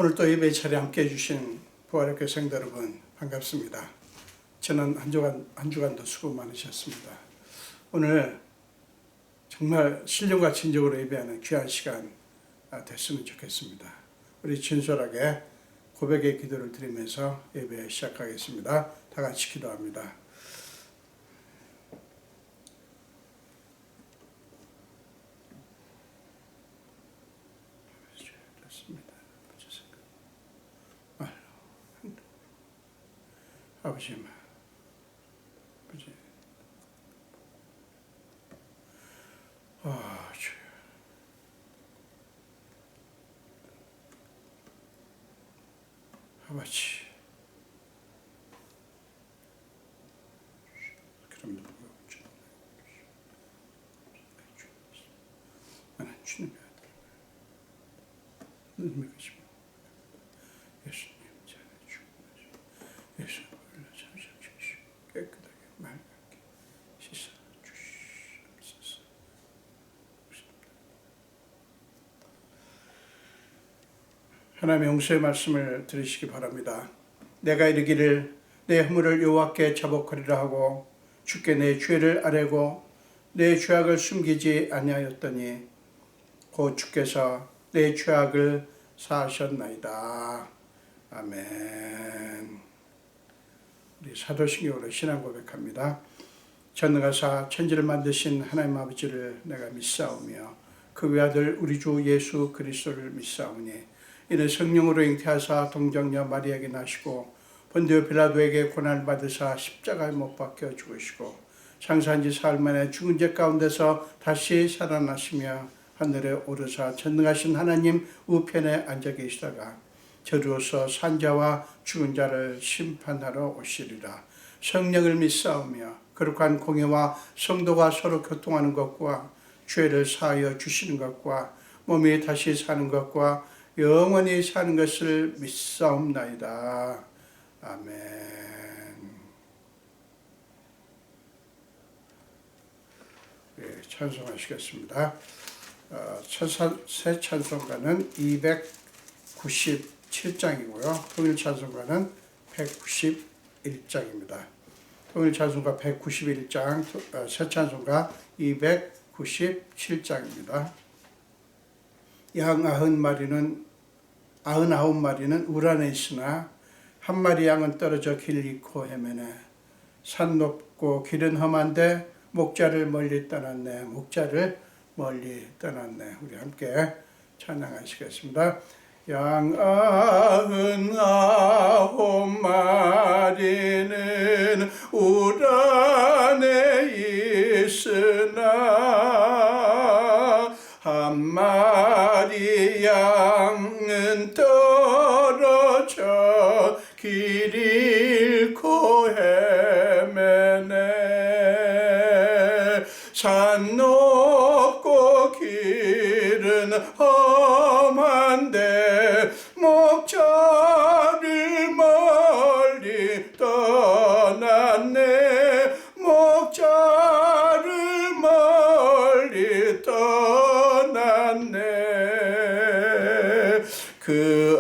오늘 또 예배 차례 함께 해주신 부활의 성도 여러분 반갑습니다. 지난 한 주간도 수고 많으셨습니다. 오늘 정말 신령과 진정으로 예배하는 귀한 시간 됐으면 좋겠습니다. 우리 진솔하게 고백의 기도를 드리면서 예배 시작하겠습니다. 다 같이 기도합니다. 아버지, 주여. 아버지, 그럼 나는 주님의 아들, 하나님의 것입니다. 예수님 전에 죽으시고 예수님 깨끗하게 맑게 씻어 주시옵소서. 하나님의 용서의 말씀을 들으시기 바랍니다. 내가 이르기를 내 허물을 여호와께 자복하리라 하고 주께 내 죄를 아뢰고 내 죄악을 숨기지 아니하였더니 곧 주께서 내 죄악을 사하셨나이다. 아멘. 우리 사도신경으로 신앙 고백합니다. 전능하사 천지를 만드신 하나님 아버지를 내가 믿사오며 그 외아들 우리 주 예수 그리스도를 믿사오니 이는 성령으로 잉태하사 동정녀 마리아에게 나시고 본디오 빌라도에게 고난을 받으사 십자가에 못 박혀 죽으시고 장사한 지 사흘 만에 죽은 자 가운데서 다시 살아나시며 하늘에 오르사 전능하신 하나님 우편에 앉아 계시다가 저주어서 산자와 죽은 자를 심판하러 오시리라. 성령을 믿사오며 거룩한 공예와 성도가 서로 교통하는 것과 죄를 사하여 주시는 것과 몸이 다시 사는 것과 영원히 사는 것을 믿사옵나이다. 아멘. 네, 찬송하시겠습니다. 새 찬송가는 297장이고요. 통일 찬송가는 191장입니다. 통일 찬송가 191장, 새 찬송가 297장입니다. 양 99마리는 울 안에 있으나 한 마리 양은 떨어져 길 잃고 헤매네. 산 높고 길은 험한데 목자를 멀리 떠났네. 목자를 멀리 떠났네. 우리 함께 찬양하시겠습니다. 양 99마리는 울 안에 있으나 한 마리 양은 떨어져 길 잃고 헤매네. 산 높고 길은 험한데 목자를 멀리 떠났네. 목자를 멀리 떠났네. 그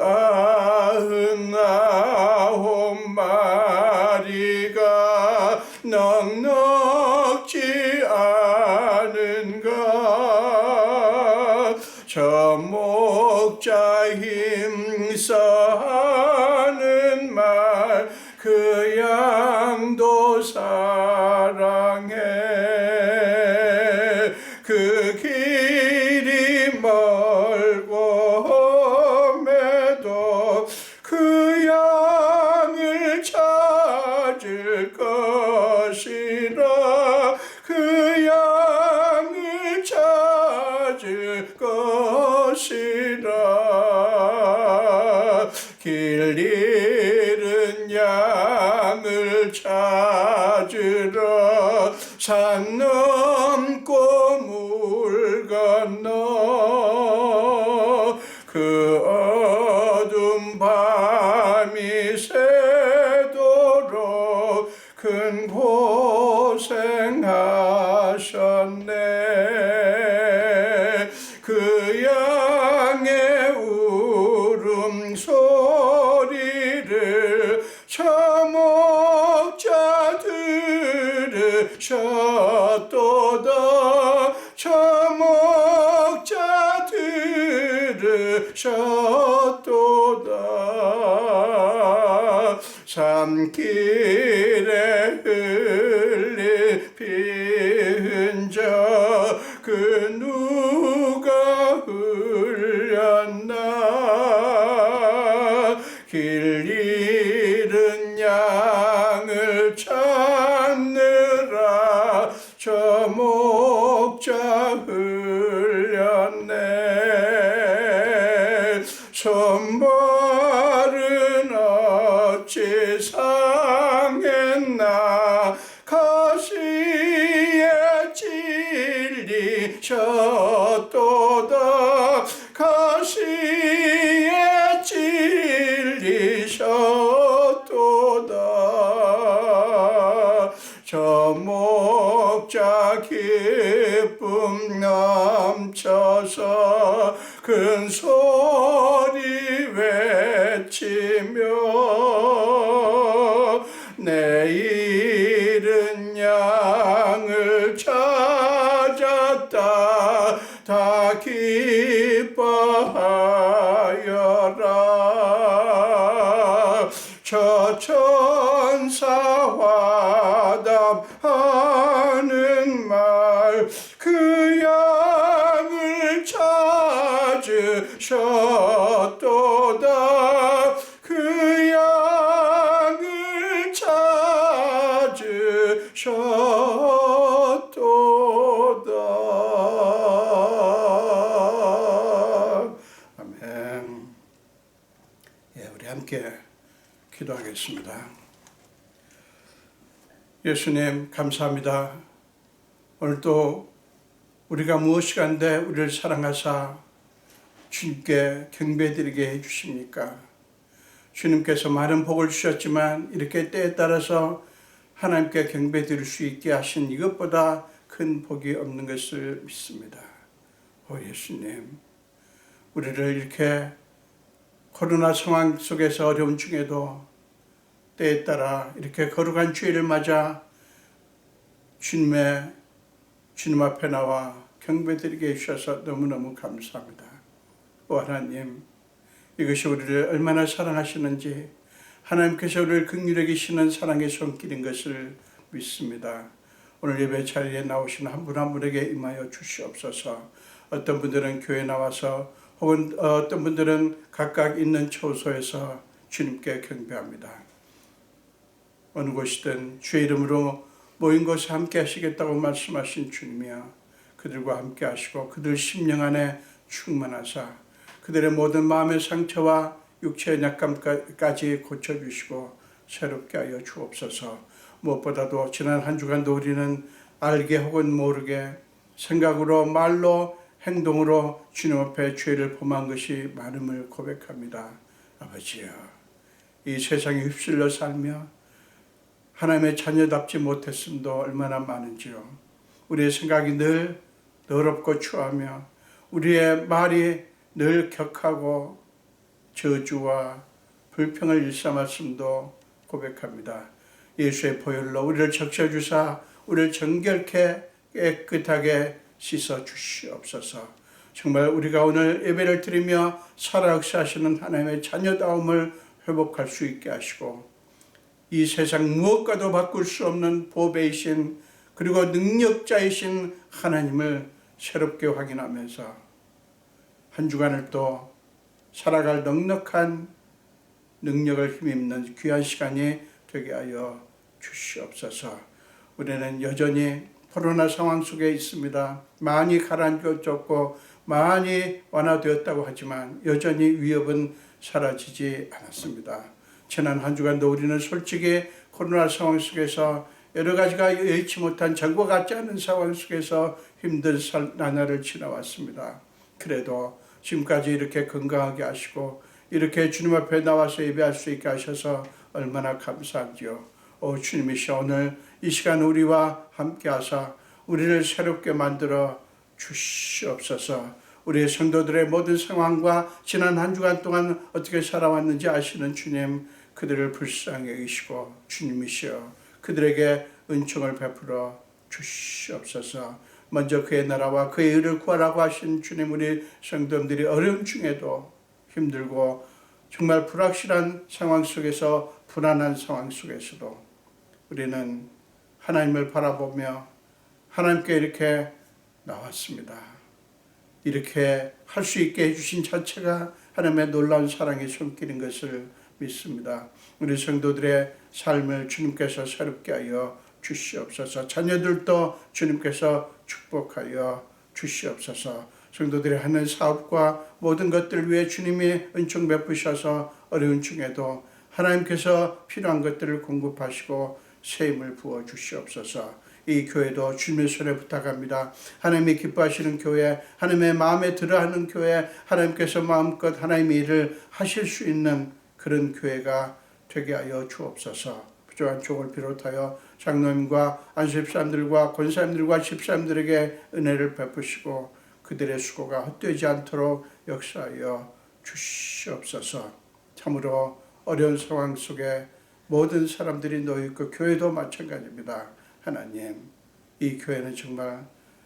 99마리가 넉넉지 않은가. 저 목자 힘써 하는 말 그 양도 사랑해. 그 길이 멀고 험해도 그 양을 찾을 것이라. 그 양을 찾을 것이라. 길 잃은 양을 찾으러 산 넘고 물 건너. 그 어두운 밤이 새도록 큰 고생하셨네. 그 양의 울음 숨소리를 저 목자 들으셨도다. 저 목자 들으셨도다. 산길에 흘릴 피 흔적 그 누가 흘렸나. 길 잃은 양을 찾느라 저 목자 흘렸네. 손발은 어찌 상했나. 가시에 찔리셨도다. 가시에 찔리셨도다. 저 목자 기쁨 넘쳐서 큰 소리 외치며 내 잃은 양을 찾았다. 다 기뻐하여라. 저 천사와 답하는 말 그 양을 찾으셨도다. 그 양을 찾으셨도다. 아멘. 우리 함께 기도하겠습니다. 예수님 감사합니다. 오늘도 우리가 무엇이간데 우리를 사랑하사 주님께 경배드리게 해주십니까? 주님께서 많은 복을 주셨지만 이렇게 때에 따라서 하나님께 경배드릴 수 있게 하신 이것보다 큰 복이 없는 것을 믿습니다. 오 예수님, 우리를 이렇게 코로나 상황 속에서 어려움 중에도 때에 따라 이렇게 거룩한 주일을 맞아 주님 앞에 나와 경배드리게 해주셔서 너무너무 감사합니다. 오 하나님, 이것이 우리를 얼마나 사랑하시는지 하나님께서 우리를 긍휼히 여기시는 사랑의 손길인 것을 믿습니다. 오늘 예배 자리에 나오신 한 분 한 분에게 임하여 주시옵소서. 어떤 분들은 교회 나와서 혹은 어떤 분들은 각각 있는 처소에서 주님께 경배합니다. 어느 곳이든 주의 이름으로 모인 곳에 함께 하시겠다고 말씀하신 주님이여, 그들과 함께 하시고 그들 심령 안에 충만하사 그들의 모든 마음의 상처와 육체의 약감까지 고쳐주시고 새롭게 하여 주옵소서. 무엇보다도 지난 한 주간도 우리는 알게 혹은 모르게 생각으로 말로 행동으로 주님 앞에 죄를 범한 것이 많음을 고백합니다. 아버지여, 이 세상에 휩쓸려 살며 하나님의 자녀답지 못했음도 얼마나 많은지요. 우리의 생각이 늘 더럽고 추하며 우리의 말이 늘 격하고 저주와 불평을 일삼았음도 고백합니다. 예수의 보혈로 우리를 적셔주사 우리를 정결케 깨끗하게 씻어 주시옵소서. 정말 우리가 오늘 예배를 드리며 살아 역사하시는 하나님의 자녀다움을 회복할 수 있게 하시고 이 세상 무엇과도 바꿀 수 없는 보배이신 그리고 능력자이신 하나님을 새롭게 확인하면서 한 주간을 또 살아갈 넉넉한 능력을 힘입는 귀한 시간이 되게 하여 주시옵소서. 우리는 여전히 코로나 상황 속에 있습니다. 많이 가라앉았고 많이 완화되었다고 하지만 여전히 위협은 사라지지 않았습니다. 지난 한 주간도 우리는 솔직히 코로나 상황 속에서 여러 가지가 여의치 못한 전과 같지 않은 상황 속에서 힘든 나날을 지나왔습니다. 그래도 지금까지 이렇게 건강하게 하시고 이렇게 주님 앞에 나와서 예배할 수 있게 하셔서 얼마나 감사한지요. 오 주님이시여, 오늘 이 시간 우리와 함께 하사 우리를 새롭게 만들어 주시옵소서. 우리 성도들의 모든 상황과 지난 한 주간 동안 어떻게 살아왔는지 아시는 주님, 그들을 불쌍히 여기시고 주님이시여 그들에게 은총을 베풀어 주시옵소서. 먼저 그의 나라와 그의 의를 구하라고 하신 주님, 우리 성도들이 어려움 중에도 힘들고 정말 불확실한 상황 속에서, 불안한 상황 속에서도 우리는 하나님을 바라보며 하나님께 이렇게 나왔습니다. 이렇게 할 수 있게 해주신 자체가 하나님의 놀라운 사랑의 손길인 것을 믿습니다. 우리 성도들의 삶을 주님께서 새롭게 하여 주시옵소서. 자녀들도 주님께서 축복하여 주시옵소서. 성도들이 하는 사업과 모든 것들을 위해 주님이 은총 베푸셔서 어려운 중에도 하나님께서 필요한 것들을 공급하시고 새 힘을 부어 주시옵소서. 이 교회도 주님의 손에 부탁합니다. 하나님이 기뻐하시는 교회, 하나님의 마음에 들어하는 교회, 하나님께서 마음껏 하나님의 일을 하실 수 있는 그런 교회가 되게 하여 주옵소서. 부족한 종을 비롯하여 장로님과 안수집사님들과 권사님들과 집사님들에게 은혜를 베푸시고 그들의 수고가 헛되지 않도록 역사하여 주시옵소서. 참으로 어려운 상황 속에 모든 사람들이 놓여있고 교회도 마찬가지입니다. 하나님, 이 교회는 정말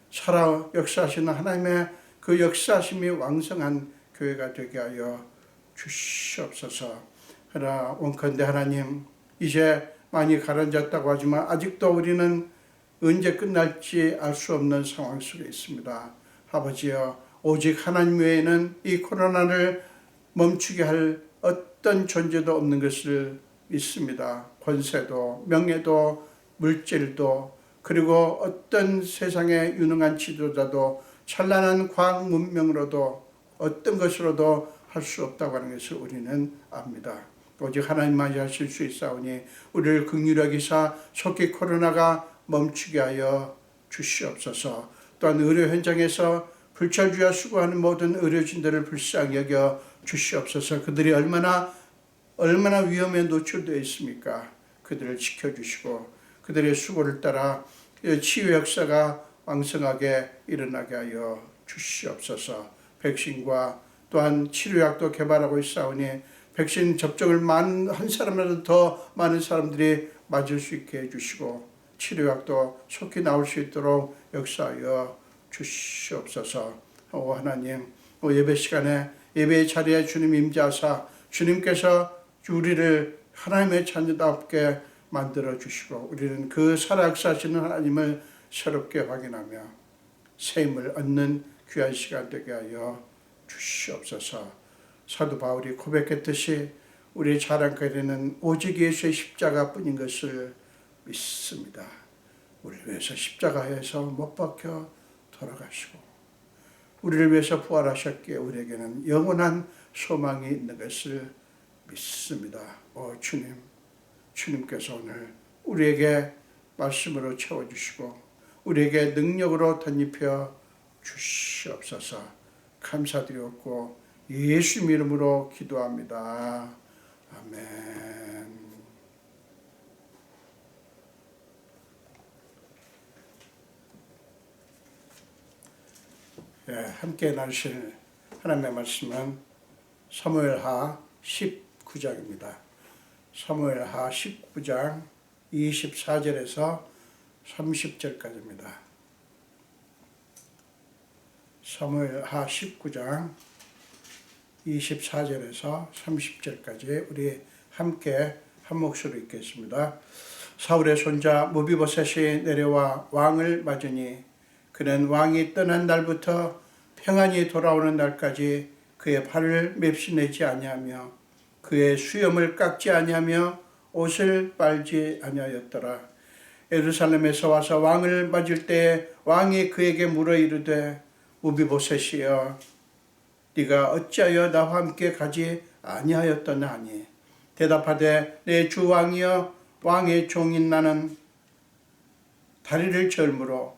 살아 역사하시는 하나님의 그 역사하심이 왕성한 교회가 되게 하여 주시옵소서. 그러나 원컨대 하나님, 이제 많이 가라앉았다고 하지만 아직도 우리는 언제 끝날지 알 수 없는 상황 속에 있습니다. 아버지여, 오직 하나님 외에는 이 코로나를 멈추게 할 어떤 존재도 없는 것을 믿습니다. 권세도 명예도 물질도 그리고 어떤 세상의 유능한 지도자도 찬란한 과학 문명으로도 어떤 것으로도 할 수 없다고 하는 것을 우리는 압니다. 오직 하나님만이 하실 수 있사오니 우리를 긍휼히 여기사 속히 코로나가 멈추게 하여 주시옵소서. 또한 의료 현장에서 불철주야 수고하는 모든 의료진들을 불쌍히 여겨 주시옵소서. 그들이 얼마나 위험에 노출되어 있습니까? 그들을 지켜주시고 그들의 수고를 따라 치유 역사가 왕성하게 일어나게 하여 주시옵소서. 백신과 또한 치료약도 개발하고 있사오니 백신 접종을 한 사람이라도 더 많은 사람들이 맞을 수 있게 해주시고 치료약도 속히 나올 수 있도록 역사하여 주시옵소서. 하나님, 예배 시간에 예배의 자리에 주님 임재하사 주님께서 우리를 하나님의 자녀답게 만들어 주시고 우리는 그 살아역사하시는 하나님을 새롭게 확인하며 새 힘을 얻는 귀한 시간 되게 하여 주시옵소서. 사도 바울이 고백했듯이 우리의 자랑거리는 오직 예수의 십자가뿐인 것을 믿습니다. 우리를 위해서 십자가에서 못 박혀 돌아가시고 우리를 위해서 부활하셨기에 우리에게는 영원한 소망이 있는 것을 믿습니다. 주님, 주님께서 오늘 우리에게 말씀으로 채워주시고 우리에게 능력으로 덧입혀 주시옵소서. 감사드렸고 예수 이름으로 기도합니다. 아멘. 함께 나누실 하나님의 말씀은 사무엘하 19장입니다. 사무엘하 19장 24절에서 30절까지입니다. 사무엘하 19장 24절에서 30절까지 우리 함께 한 목소리로 읽겠습니다. 사울의 손자 무비보셋이 내려와 왕을 맞으니 그는 왕이 떠난 날부터 평안히 돌아오는 날까지 그의 팔을 맵시내지 아니하며 그의 수염을 깎지 아니하며 옷을 빨지 아니하였더라. 예루살렘에서 와서 왕을 맞을 때에 왕이 그에게 물어 이르되 무비보셋이여 네가 어찌하여 나와 함께 가지 아니하였더냐 하니 대답하되 내 주 왕이여 왕의 종인 나는 다리를 절므로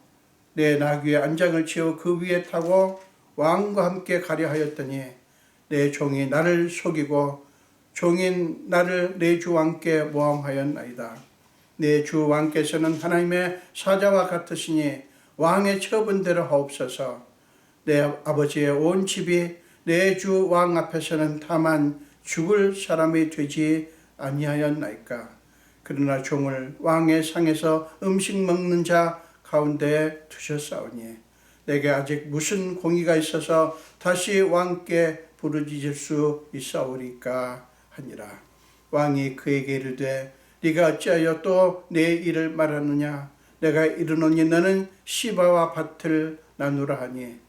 내 나귀의 안장을 치어 그 위에 타고 왕과 함께 가려 하였더니 내 종이 나를 속이고 종인 나를 내 주 왕께 모함하였나이다. 내 주 왕께서는 하나님의 사자와 같으시니 왕의 처분대로 하옵소서. 내 아버지의 온 집이 내 주 왕 앞에서는 다만 죽을 사람이 되지 아니하였나이까. 그러나 종을 왕의 상에서 음식 먹는 자 가운데 두셨사오니 내게 아직 무슨 공의가 있어서 다시 왕께 부르짖을 수 있사오리까 하니라. 왕이 그에게 이르되 네가 어찌하여 또 내 일을 말하느냐. 내가 이르노니 너는 시바와 밭을 나누라 하니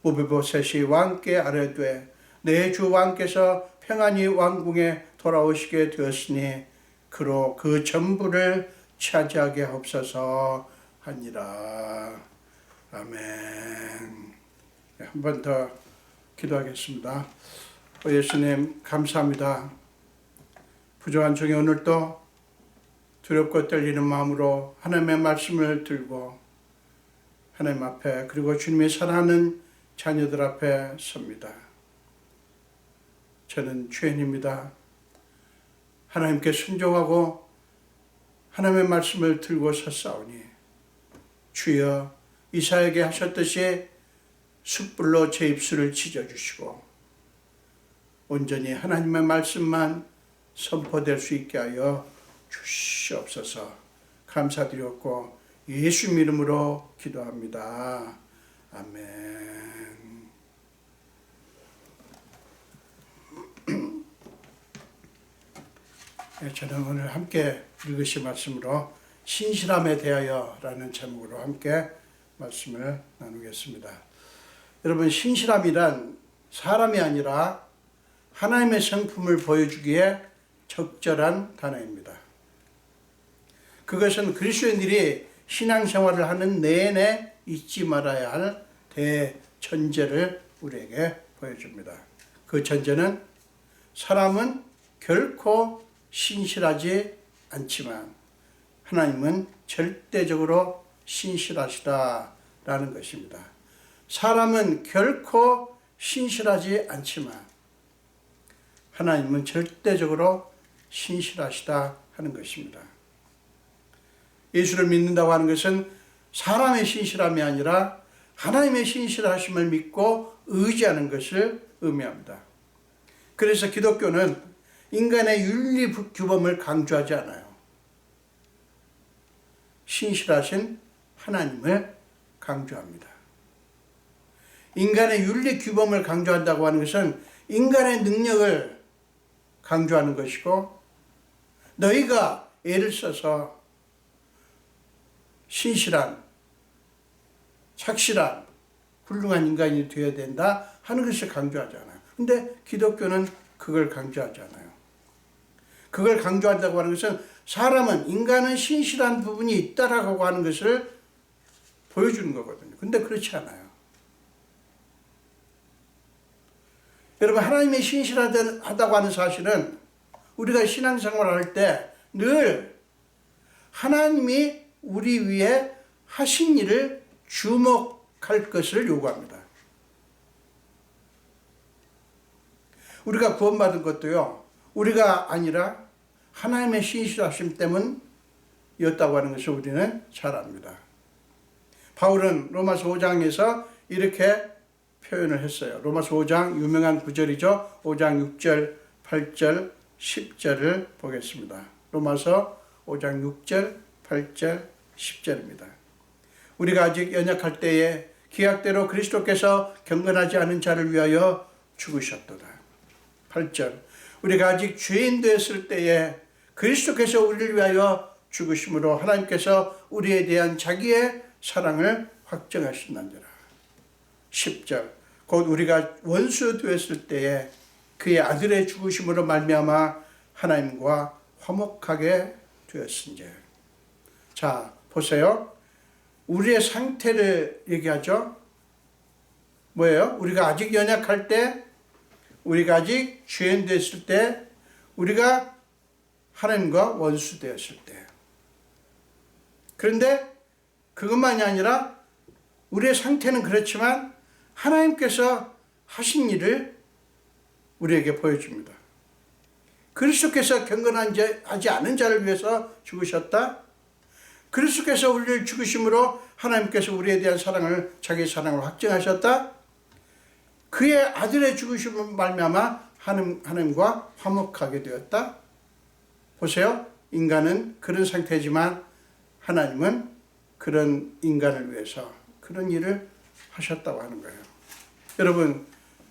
무비보셋이 왕께 아뢰되 내 주 왕께서 평안히 왕궁에 돌아오시게 되었으니 그로 그 전부를 차지하게 하옵소서 하니라. 아멘. 한 번 더 기도하겠습니다. 예수님 감사합니다. 부족한 중에 오늘도 두렵고 떨리는 마음으로 하나님의 말씀을 들고 하나님 앞에 그리고 주님의 사랑하는 자녀들 앞에 섭니다. 저는 죄인입니다. 하나님께 순종하고 하나님의 말씀을 들고 섰사오니 주여 이사야에게 하셨듯이 숯불로 제 입술을 찢어주시고 온전히 하나님의 말씀만 선포될 수 있게 하여 주시옵소서. 감사드렸고 예수 이름으로 기도합니다. 아멘. 저는 오늘 함께 읽으신 말씀으로 신실함에 대하여 라는 제목으로 함께 말씀을 나누겠습니다. 여러분, 신실함이란 사람이 아니라 하나님의 성품을 보여주기에 적절한 단어입니다. 그것은 그리스도인들이 신앙생활을 하는 내내 잊지 말아야 할 대전제를 우리에게 보여줍니다. 그 전제는 사람은 결코 신실하지 않지만 하나님은 절대적으로 신실하시다라는 것입니다. 사람은 결코 신실하지 않지만 하나님은 절대적으로 신실하시다 하는 것입니다. 예수를 믿는다고 하는 것은 사람의 신실함이 아니라 하나님의 신실하심을 믿고 의지하는 것을 의미합니다. 그래서 기독교는 인간의 윤리 규범을 강조하지 않아요. 신실하신 하나님을 강조합니다. 인간의 윤리 규범을 강조한다고 하는 것은 인간의 능력을 강조하는 것이고, 너희가 애를 써서 신실한, 착실한, 훌륭한 인간이 되어야 된다 하는 것을 강조하잖아요. 근데 기독교는 그걸 강조하지 않아요. 그걸 강조한다고 하는 것은 사람은, 인간은 신실한 부분이 있다라고 하는 것을 보여주는 거거든요. 근데 그렇지 않아요. 여러분, 하나님이 신실하다고 하는 사실은 우리가 신앙생활을 할 때 늘 하나님이 우리 위에 하신 일을 주목할 것을 요구합니다. 우리가 구원받은 것도요, 우리가 아니라 하나님의 신실하심 때문이었다고 하는 것을 우리는 잘 압니다. 바울은 로마서 5장에서 이렇게 표현을 했어요. 로마서 5장 유명한 구절이죠. 5장 6절, 8절, 10절을 보겠습니다. 로마서 5장 6절, 8절, 10절입니다. 우리가 아직 연약할 때에 기약대로 그리스도께서 경건하지 않은 자를 위하여 죽으셨도다. 8절, 우리가 아직 죄인 되었을 때에 그리스도께서 우리를 위하여 죽으심으로 하나님께서 우리에 대한 자기의 사랑을 확정하신단지라. 10절, 곧 우리가 원수 되었을 때에 그의 아들의 죽으심으로 말미암아 하나님과 화목하게 되었은지. 자, 보세요. 우리의 상태를 얘기하죠. 뭐예요? 우리가 아직 연약할 때, 우리가 아직 죄인 됐을 때, 우리가 하나님과 원수 되었을 때. 그런데 그것만이 아니라 우리의 상태는 그렇지만 하나님께서 하신 일을 우리에게 보여줍니다. 그리스도께서 경건하지 않은 자를 위해서 죽으셨다. 그리스도께서 우리를 죽으심으로 하나님께서 우리에 대한 사랑을, 자기 사랑을 확증하셨다. 그의 아들의 죽으심으로 말미암아 하나님과 화목하게 되었다. 보세요. 인간은 그런 상태지만 하나님은 그런 인간을 위해서 그런 일을 하셨다고 하는 거예요. 여러분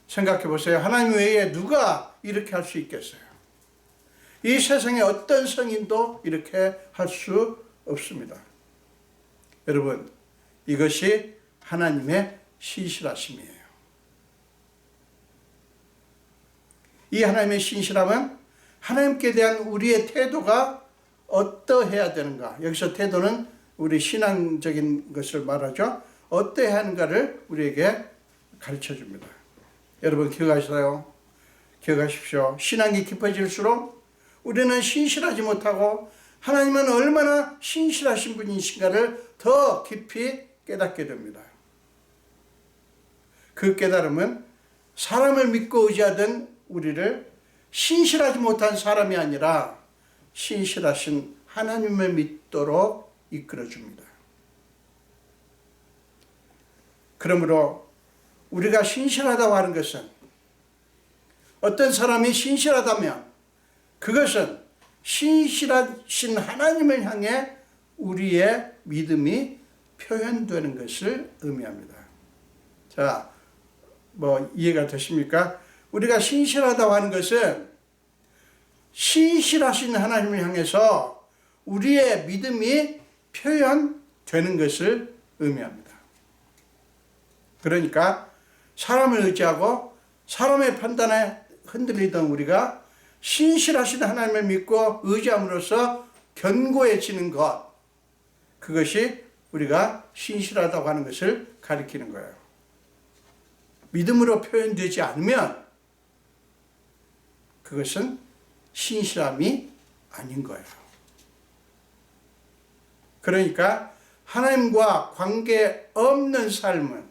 생각해 보세요. 하나님 외에 누가 이렇게 할 수 있겠어요? 이 세상에 어떤 성인도 이렇게 할 수 없습니다. 여러분 이것이 하나님의 신실하심이에요. 이 하나님의 신실함은 하나님께 대한 우리의 태도가 어떠해야 되는가. 여기서 태도는 우리 신앙적인 것을 말하죠. 어떠해야 하는가를 우리에게 가르쳐 줍니다. 여러분 기억하십시오. 신앙이 깊어질수록 우리는 신실하지 못하고 하나님은 얼마나 신실하신 분이신가를 더 깊이 깨닫게 됩니다. 그 깨달음은 사람을 믿고 의지하던 우리를 신실하지 못한 사람이 아니라 신실하신 하나님을 믿도록 이끌어줍니다. 그러므로 우리가 신실하다고 하는 것은 어떤 사람이 신실하다면 그것은 신실하신 하나님을 향해 우리의 믿음이 표현되는 것을 의미합니다. 자, 이해가 되십니까? 우리가 신실하다고 하는 것은 신실하신 하나님을 향해서 우리의 믿음이 표현되는 것을 의미합니다. 그러니까 사람을 의지하고 사람의 판단에 흔들리던 우리가 신실하신 하나님을 믿고 의지함으로써 견고해지는 것, 그것이 우리가 신실하다고 하는 것을 가리키는 거예요. 믿음으로 표현되지 않으면 그것은 신실함이 아닌 거예요. 그러니까 하나님과 관계없는 삶은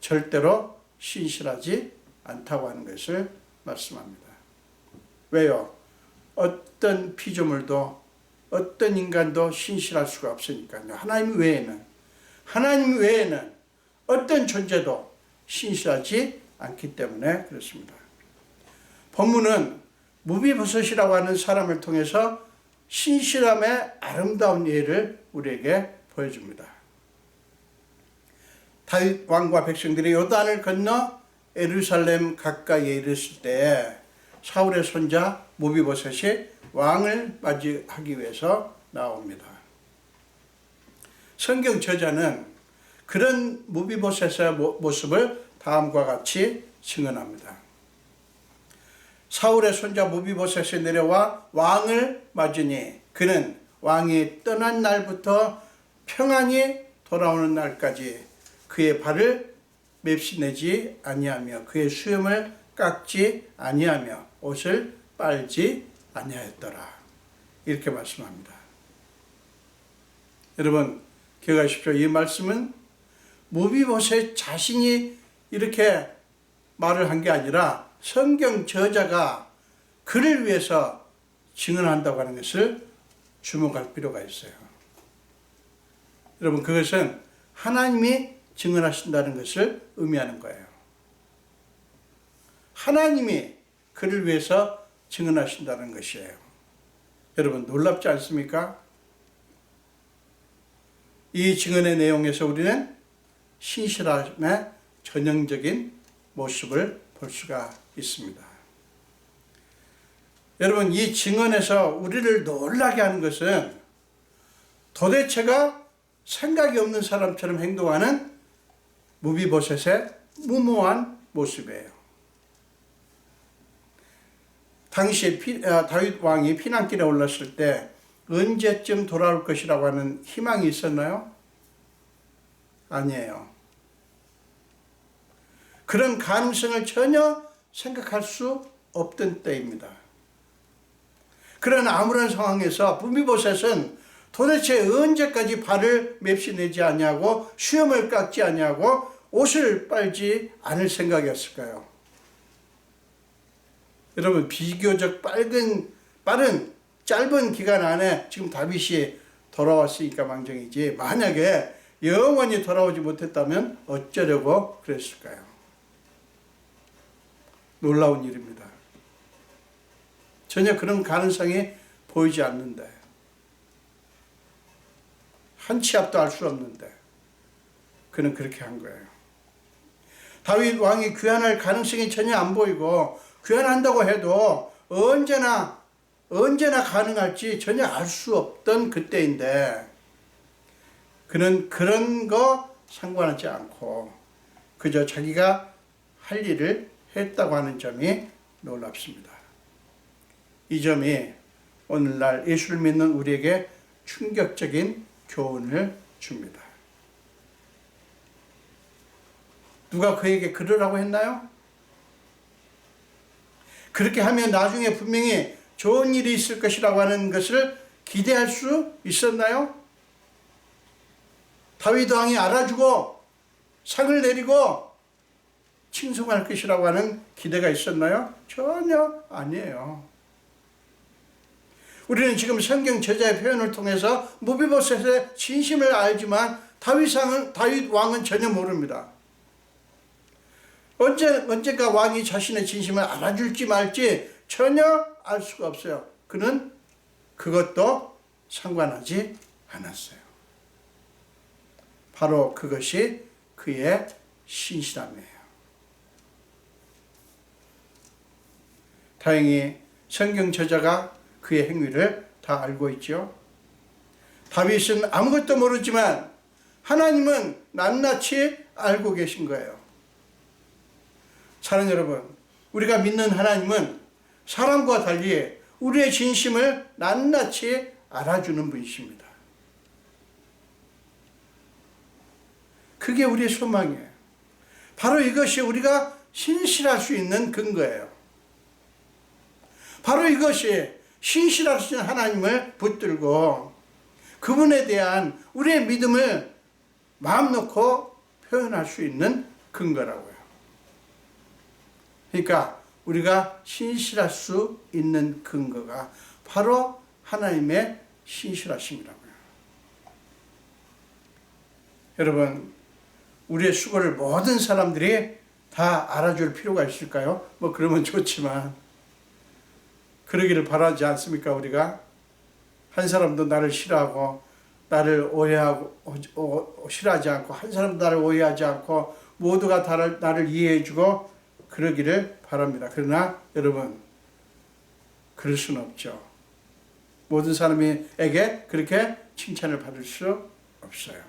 절대로 신실하지 않다고 하는 것을 말씀합니다. 왜요? 어떤 피조물도 어떤 인간도 신실할 수가 없으니까요. 하나님 외에는 어떤 존재도 신실하지 않기 때문에 그렇습니다. 본문은 무비보셋이라고 하는 사람을 통해서 신실함의 아름다운 예를 우리에게 보여줍니다. 다윗 왕과 백성들이 요단을 건너 예루살렘 가까이에 이르렀을 때 사울의 손자 무비보셋이 왕을 맞이하기 위해서 나옵니다. 성경 저자는 그런 무비보셋의 모습을 다음과 같이 증언합니다. 사울의 손자 무비보셋이 내려와 왕을 맞으니 그는 왕이 떠난 날부터 평안히 돌아오는 날까지 그의 발을 맵시내지 아니하며 그의 수염을 깎지 아니하며 옷을 빨지 아니하였더라. 이렇게 말씀합니다. 여러분 기억하십시오. 이 말씀은 무비보셋 자신이 이렇게 말을 한 게 아니라 성경 저자가 그를 위해서 증언한다고 하는 것을 주목할 필요가 있어요. 여러분 그것은 하나님이 증언하신다는 것을 의미하는 거예요. 하나님이 그를 위해서 증언하신다는 것이에요. 여러분 놀랍지 않습니까? 이 증언의 내용에서 우리는 신실함의 전형적인 모습을 볼 수가 있습니다. 여러분 이 증언에서 우리를 놀라게 하는 것은 도대체가 생각이 없는 사람처럼 행동하는 무비보셋의 무모한 모습이에요. 당시 다윗 왕이 피난길에 올랐을 때 언제쯤 돌아올 것이라고 하는 희망이 있었나요? 아니에요. 그런 가능성을 전혀 생각할 수 없던 때입니다. 그런 암울한 상황에서 무비보셋은 도대체 언제까지 발을 맵시내지 아니하고 수염을 깎지 아니하고 옷을 빨지 않을 생각이었을까요? 여러분 비교적 빠른 짧은 기간 안에 지금 다윗이 돌아왔으니까 망정이지 만약에 영원히 돌아오지 못했다면 어쩌려고 그랬을까요? 놀라운 일입니다. 전혀 그런 가능성이 보이지 않는데, 한 치 앞도 알 수 없는데 그는 그렇게 한 거예요. 다윗 왕이 귀환할 가능성이 전혀 안 보이고, 귀환한다고 해도 언제나 가능할지 전혀 알 수 없던 그때인데, 그는 그런 거 상관하지 않고 그저 자기가 할 일을 했다고 하는 점이 놀랍습니다. 이 점이 오늘날 예수를 믿는 우리에게 충격적인 교훈을 줍니다. 누가 그에게 그러라고 했나요? 그렇게 하면 나중에 분명히 좋은 일이 있을 것이라고 하는 것을 기대할 수 있었나요? 다윗 왕이 알아주고 상을 내리고 칭송할 것이라고 하는 기대가 있었나요? 전혀 아니에요. 우리는 지금 성경 저자의 표현을 통해서 무비보셋의 진심을 알지만 다윗 왕은 전혀 모릅니다. 언젠가 왕이 자신의 진심을 알아줄지 말지 전혀 알 수가 없어요. 그는 그것도 상관하지 않았어요. 바로 그것이 그의 신실함이에요. 다행히 성경 저자가 그의 행위를 다 알고 있죠. 다윗은 아무것도 모르지만 하나님은 낱낱이 알고 계신 거예요. 사랑하는 여러분, 우리가 믿는 하나님은 사람과 달리 우리의 진심을 낱낱이 알아주는 분이십니다. 그게 우리의 소망이에요. 바로 이것이 우리가 신실할 수 있는 근거예요. 바로 이것이 신실하신 하나님을 붙들고 그분에 대한 우리의 믿음을 마음 놓고 표현할 수 있는 근거라고요. 그러니까 우리가 신실할 수 있는 근거가 바로 하나님의 신실하심이라고요. 여러분, 우리의 수고를 모든 사람들이 다 알아줄 필요가 있을까요? 뭐 그러면 좋지만 그러기를 바라지 않습니까? 우리가 한 사람도 나를 싫어하고 나를 오해하고 싫어하지 않고, 한 사람도 나를 오해하지 않고 모두가 나를 이해해주고 그러기를 바랍니다. 그러나 여러분, 그럴 수는 없죠. 모든 사람에게 그렇게 칭찬을 받을 수 없어요.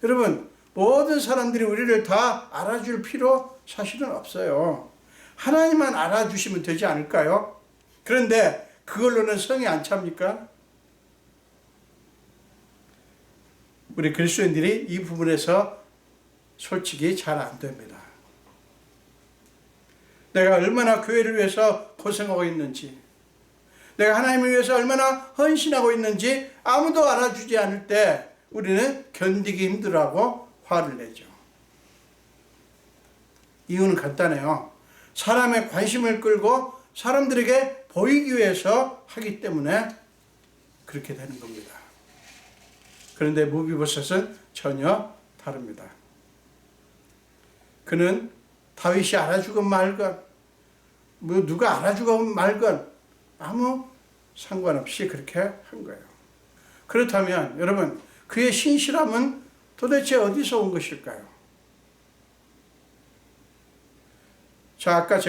여러분, 모든 사람들이 우리를 다 알아줄 필요 사실은 없어요. 하나님만 알아주시면 되지 않을까요? 그런데 그걸로는 성이 안 찹니까? 우리 그리스도인들이 이 부분에서 솔직히 잘 안 됩니다. 내가 얼마나 교회를 위해서 고생하고 있는지, 내가 하나님을 위해서 얼마나 헌신하고 있는지 아무도 알아주지 않을 때 우리는 견디기 힘들어하고 화를 내죠. 이유는 간단해요. 사람의 관심을 끌고 사람들에게 보이기 위해서 하기 때문에 그렇게 되는 겁니다. 그런데 무비보셋은 전혀 다릅니다. 그는 다윗이 알아주건 말건, 누가 알아주건 말건 아무 상관없이 그렇게 한 거예요. 그렇다면 여러분, 그의 신실함은 도대체 어디서 온 것일까요? 자, 아까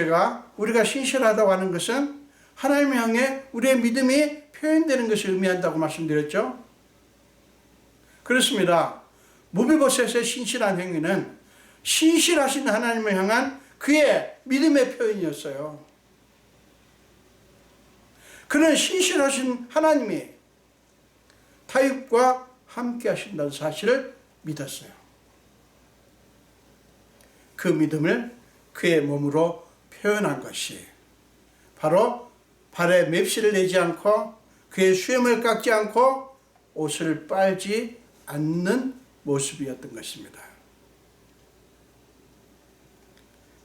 우리가 신실하다고 하는 것은 하나님을 향해 우리의 믿음이 표현되는 것을 의미한다고 말씀드렸죠? 그렇습니다. 무비보셋의 신실한 행위는 신실하신 하나님을 향한 그의 믿음의 표현이었어요. 그는 신실하신 하나님이 다윗과 함께 하신다는 사실을 믿었어요. 그 믿음을 그의 몸으로 표현한 것이 바로 발에 맵시를 내지 않고 그의 수염을 깎지 않고 옷을 빨지 않는 모습이었던 것입니다.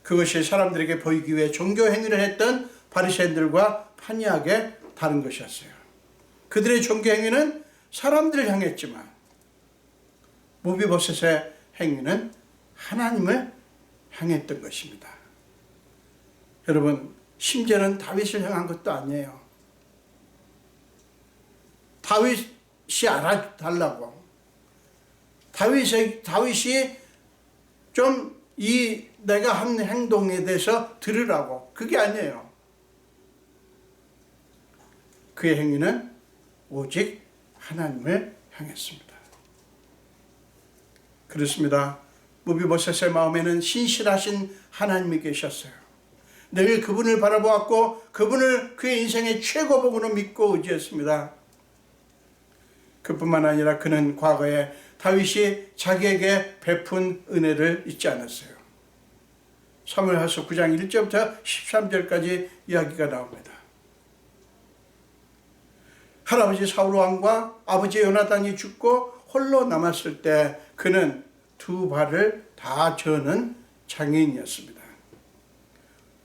그것이 사람들에게 보이기 위해 종교 행위를 했던 바리새인들과 판이하게 다른 것이었어요. 그들의 종교 행위는 사람들을 향했지만 무비보셋의 행위는 하나님을 향했던 것입니다. 여러분, 심지어는 다윗을 향한 것도 아니에요. 다윗이 알아달라고. 다윗이 좀 내가 한 행동에 대해서 들으라고. 그게 아니에요. 그의 행위는 오직 하나님을 향했습니다. 그렇습니다. 무비보셋의 마음에는 신실하신 하나님이 계셨어요. 늘 그분을 바라보았고 그분을 그의 인생의 최고복으로 믿고 의지했습니다. 그뿐만 아니라 그는 과거에 다윗이 자기에게 베푼 은혜를 잊지 않았어요. 사무엘하서 9장 1절부터 13절까지 이야기가 나옵니다. 할아버지 사울왕과 아버지 요나단이 죽고 홀로 남았을 때 그는 두 발을 다 저는 장애인이었습니다.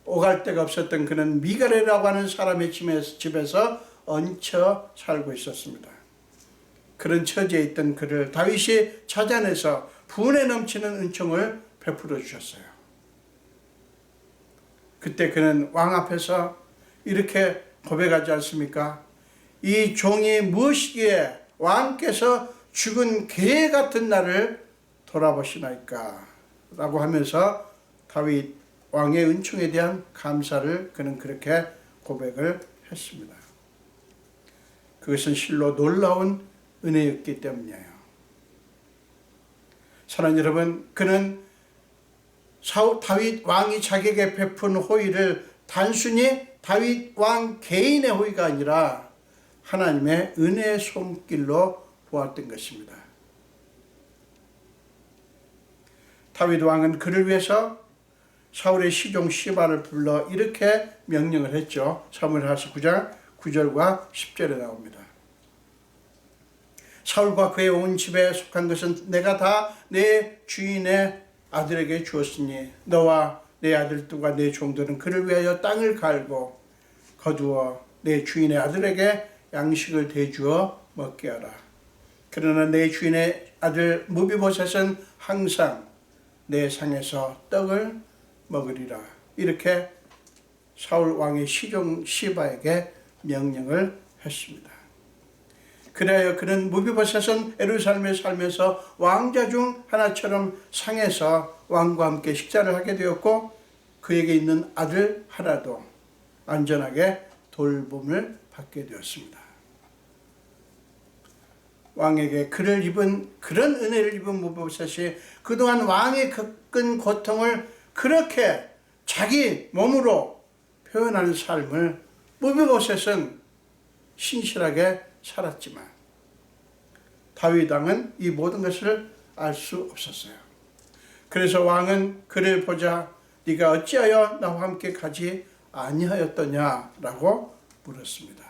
오갈 데가 없었던 그는 미갈이라고 하는 사람의 집에서 얹혀 살고 있었습니다. 그런 처지에 있던 그를 다윗이 찾아내서 분에 넘치는 은총을 베풀어 주셨어요. 그때 그는 왕 앞에서 이렇게 고백하지 않습니까? 이 종이 무엇이기에 왕께서 죽은 개 같은 나를 돌아보시나이까? 라고 하면서 다윗 왕의 은총에 대한 감사를 그는 그렇게 고백을 했습니다. 그것은 실로 놀라운 은혜였기 때문이에요. 사랑하는 여러분, 그는 다윗 왕이 자기에게 베푼 호의를 단순히 다윗 왕 개인의 호의가 아니라 하나님의 은혜의 손길로 보았던 것입니다. 다윗 왕은 그를 위해서 사울의 시종 시바를 불러 이렇게 명령을 했죠. 사무엘하서 9장 9절과 10절에 나옵니다. 사울과 그의 온 집에 속한 것은 내가 다 내 주인의 아들에게 주었으니 너와 내 아들들과 내 종들은 그를 위하여 땅을 갈고 거두어 내 주인의 아들에게 양식을 대주어 먹게 하라. 그러나 내 주인의 아들 무비보셋은 항상 내 상에서 떡을 먹으리라. 이렇게 사울 왕의 시종 시바에게 명령을 했습니다. 그래야 그는 무비보셋은 예루살렘에 살면서 왕자 중 하나처럼 상에서 왕과 함께 식사를 하게 되었고 그에게 있는 아들 하나도 안전하게 돌봄을 받게 되었습니다. 왕에게 그런 은혜를 입은 무비보셋이 그동안 왕이 겪은 고통을 그렇게 자기 몸으로 표현하는 삶을 무비보셋은 신실하게 살았지만 다윗 왕은 이 모든 것을 알 수 없었어요. 그래서 왕은 그를 보자 네가 어찌하여 나와 함께 가지 아니하였더냐라고 물었습니다.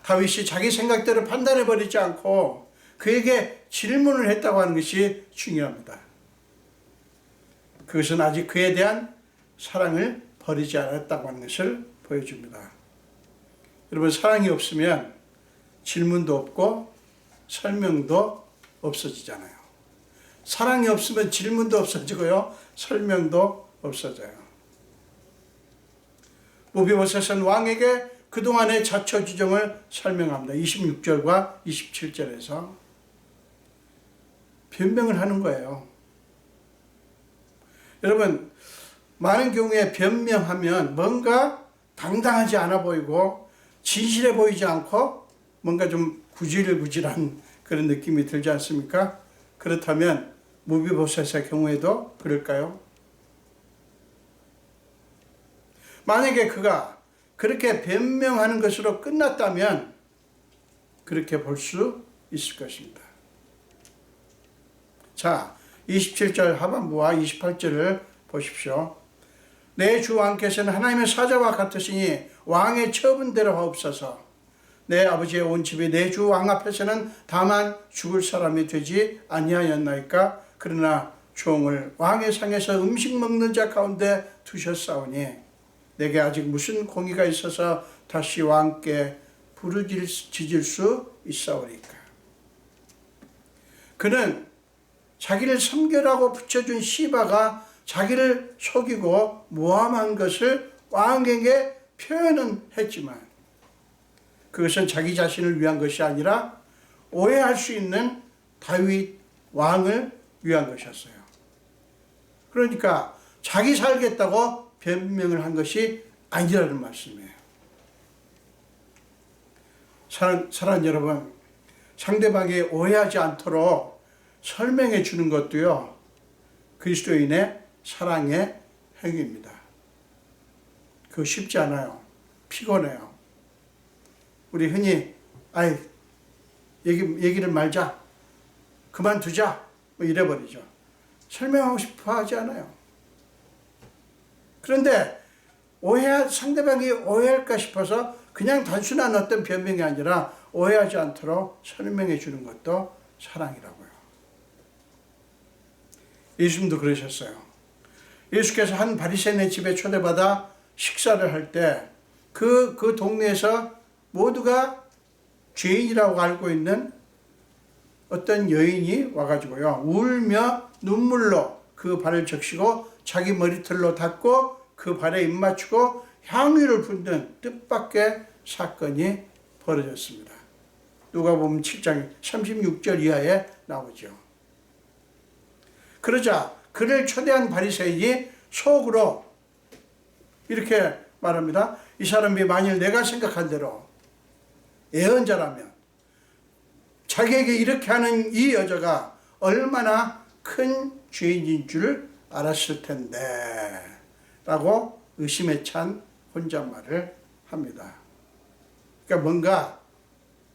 다윗이 자기 생각대로 판단해버리지 않고 그에게 질문을 했다고 하는 것이 중요합니다. 그것은 아직 그에 대한 사랑을 버리지 않았다고 하는 것을 보여줍니다. 여러분, 사랑이 없으면 질문도 없고 설명도 없어지잖아요. 사랑이 없으면 질문도 없어지고요, 설명도 없어져요. 무비보셋은 왕에게 그동안의 자초지종을 설명합니다. 26절과 27절에서 변명을 하는 거예요. 여러분, 많은 경우에 변명하면 뭔가 당당하지 않아 보이고 진실해 보이지 않고 뭔가 좀 구질구질한 그런 느낌이 들지 않습니까? 그렇다면 무비보셋의 경우에도 그럴까요? 만약에 그가 그렇게 변명하는 것으로 끝났다면 그렇게 볼 수 있을 것입니다. 자, 27절 하반부와 28절을 보십시오. 내 주 왕께서는 하나님의 사자와 같으시니 왕의 처분대로 하옵소서. 내 아버지의 온 집이 내 주 왕 앞에서는 다만 죽을 사람이 되지 아니하였나이까? 그러나 종을 왕의 상에서 음식 먹는 자 가운데 두셨사오니 내게 아직 무슨 공의가 있어서 다시 왕께 부르짖을 수 있사오리까? 그는 자기를 섬겨라고 붙여준 시바가 자기를 속이고 모함한 것을 왕에게 표현은 했지만 그것은 자기 자신을 위한 것이 아니라 오해할 수 있는 다윗 왕을 위한 것이었어요. 그러니까 자기 살겠다고 변명을 한 것이 아니라는 말씀이에요. 사랑하는 여러분, 상대방이 오해하지 않도록 설명해 주는 것도요, 그리스도인의 사랑의 행위입니다. 그거 쉽지 않아요. 피곤해요. 우리 흔히 얘기를 말자, 그만두자 뭐 이래버리죠. 설명하고 싶어 하지 않아요. 그런데 상대방이 오해할까 싶어서 그냥 단순한 어떤 변명이 아니라 오해하지 않도록 설명해 주는 것도 사랑이라고요. 예수님도 그러셨어요. 예수께서 한 바리새인의 집에 초대받아 식사를 할 때 그 동네에서 모두가 죄인이라고 알고 있는 어떤 여인이 와가지고요, 울며 눈물로 그 발을 적시고 자기 머리털로 닦고 그 발에 입 맞추고 향유를 붓는 뜻밖의 사건이 벌어졌습니다. 누가복음 7장 36절 이하에 나오죠. 그러자 그를 초대한 바리새인이 속으로 이렇게 말합니다. 이 사람이 만일 내가 생각한 대로 예언자라면 자기에게 이렇게 하는 이 여자가 얼마나 큰 죄인인 줄 알았을 텐데 라고 의심에 찬 혼잣말을 합니다. 그러니까 뭔가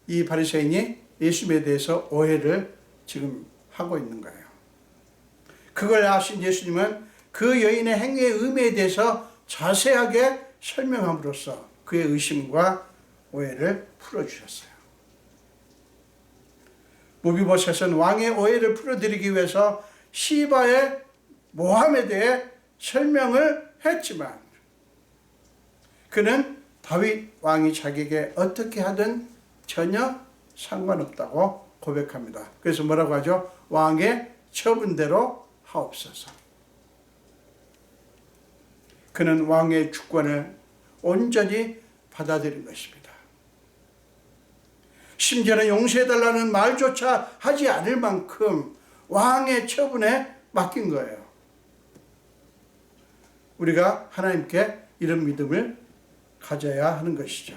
이 바리새인이 예수님에 대해서 오해를 지금 하고 있는 거예요. 그걸 아신 예수님은 그 여인의 행위의 의미에 대해서 자세하게 설명함으로써 그의 의심과 오해를 풀어주셨어요. 무비보셋은 왕의 오해를 풀어드리기 위해서 시바의 모함에 대해 설명을 했지만 그는 다윗 왕이 자기에게 어떻게 하든 전혀 상관없다고 고백합니다. 그래서 뭐라고 하죠? 왕의 처분대로 하옵소서. 그는 왕의 주권을 온전히 받아들인 것입니다. 심지어는 용서해달라는 말조차 하지 않을 만큼 왕의 처분에 맡긴 거예요. 우리가 하나님께 이런 믿음을 가져야 하는 것이죠.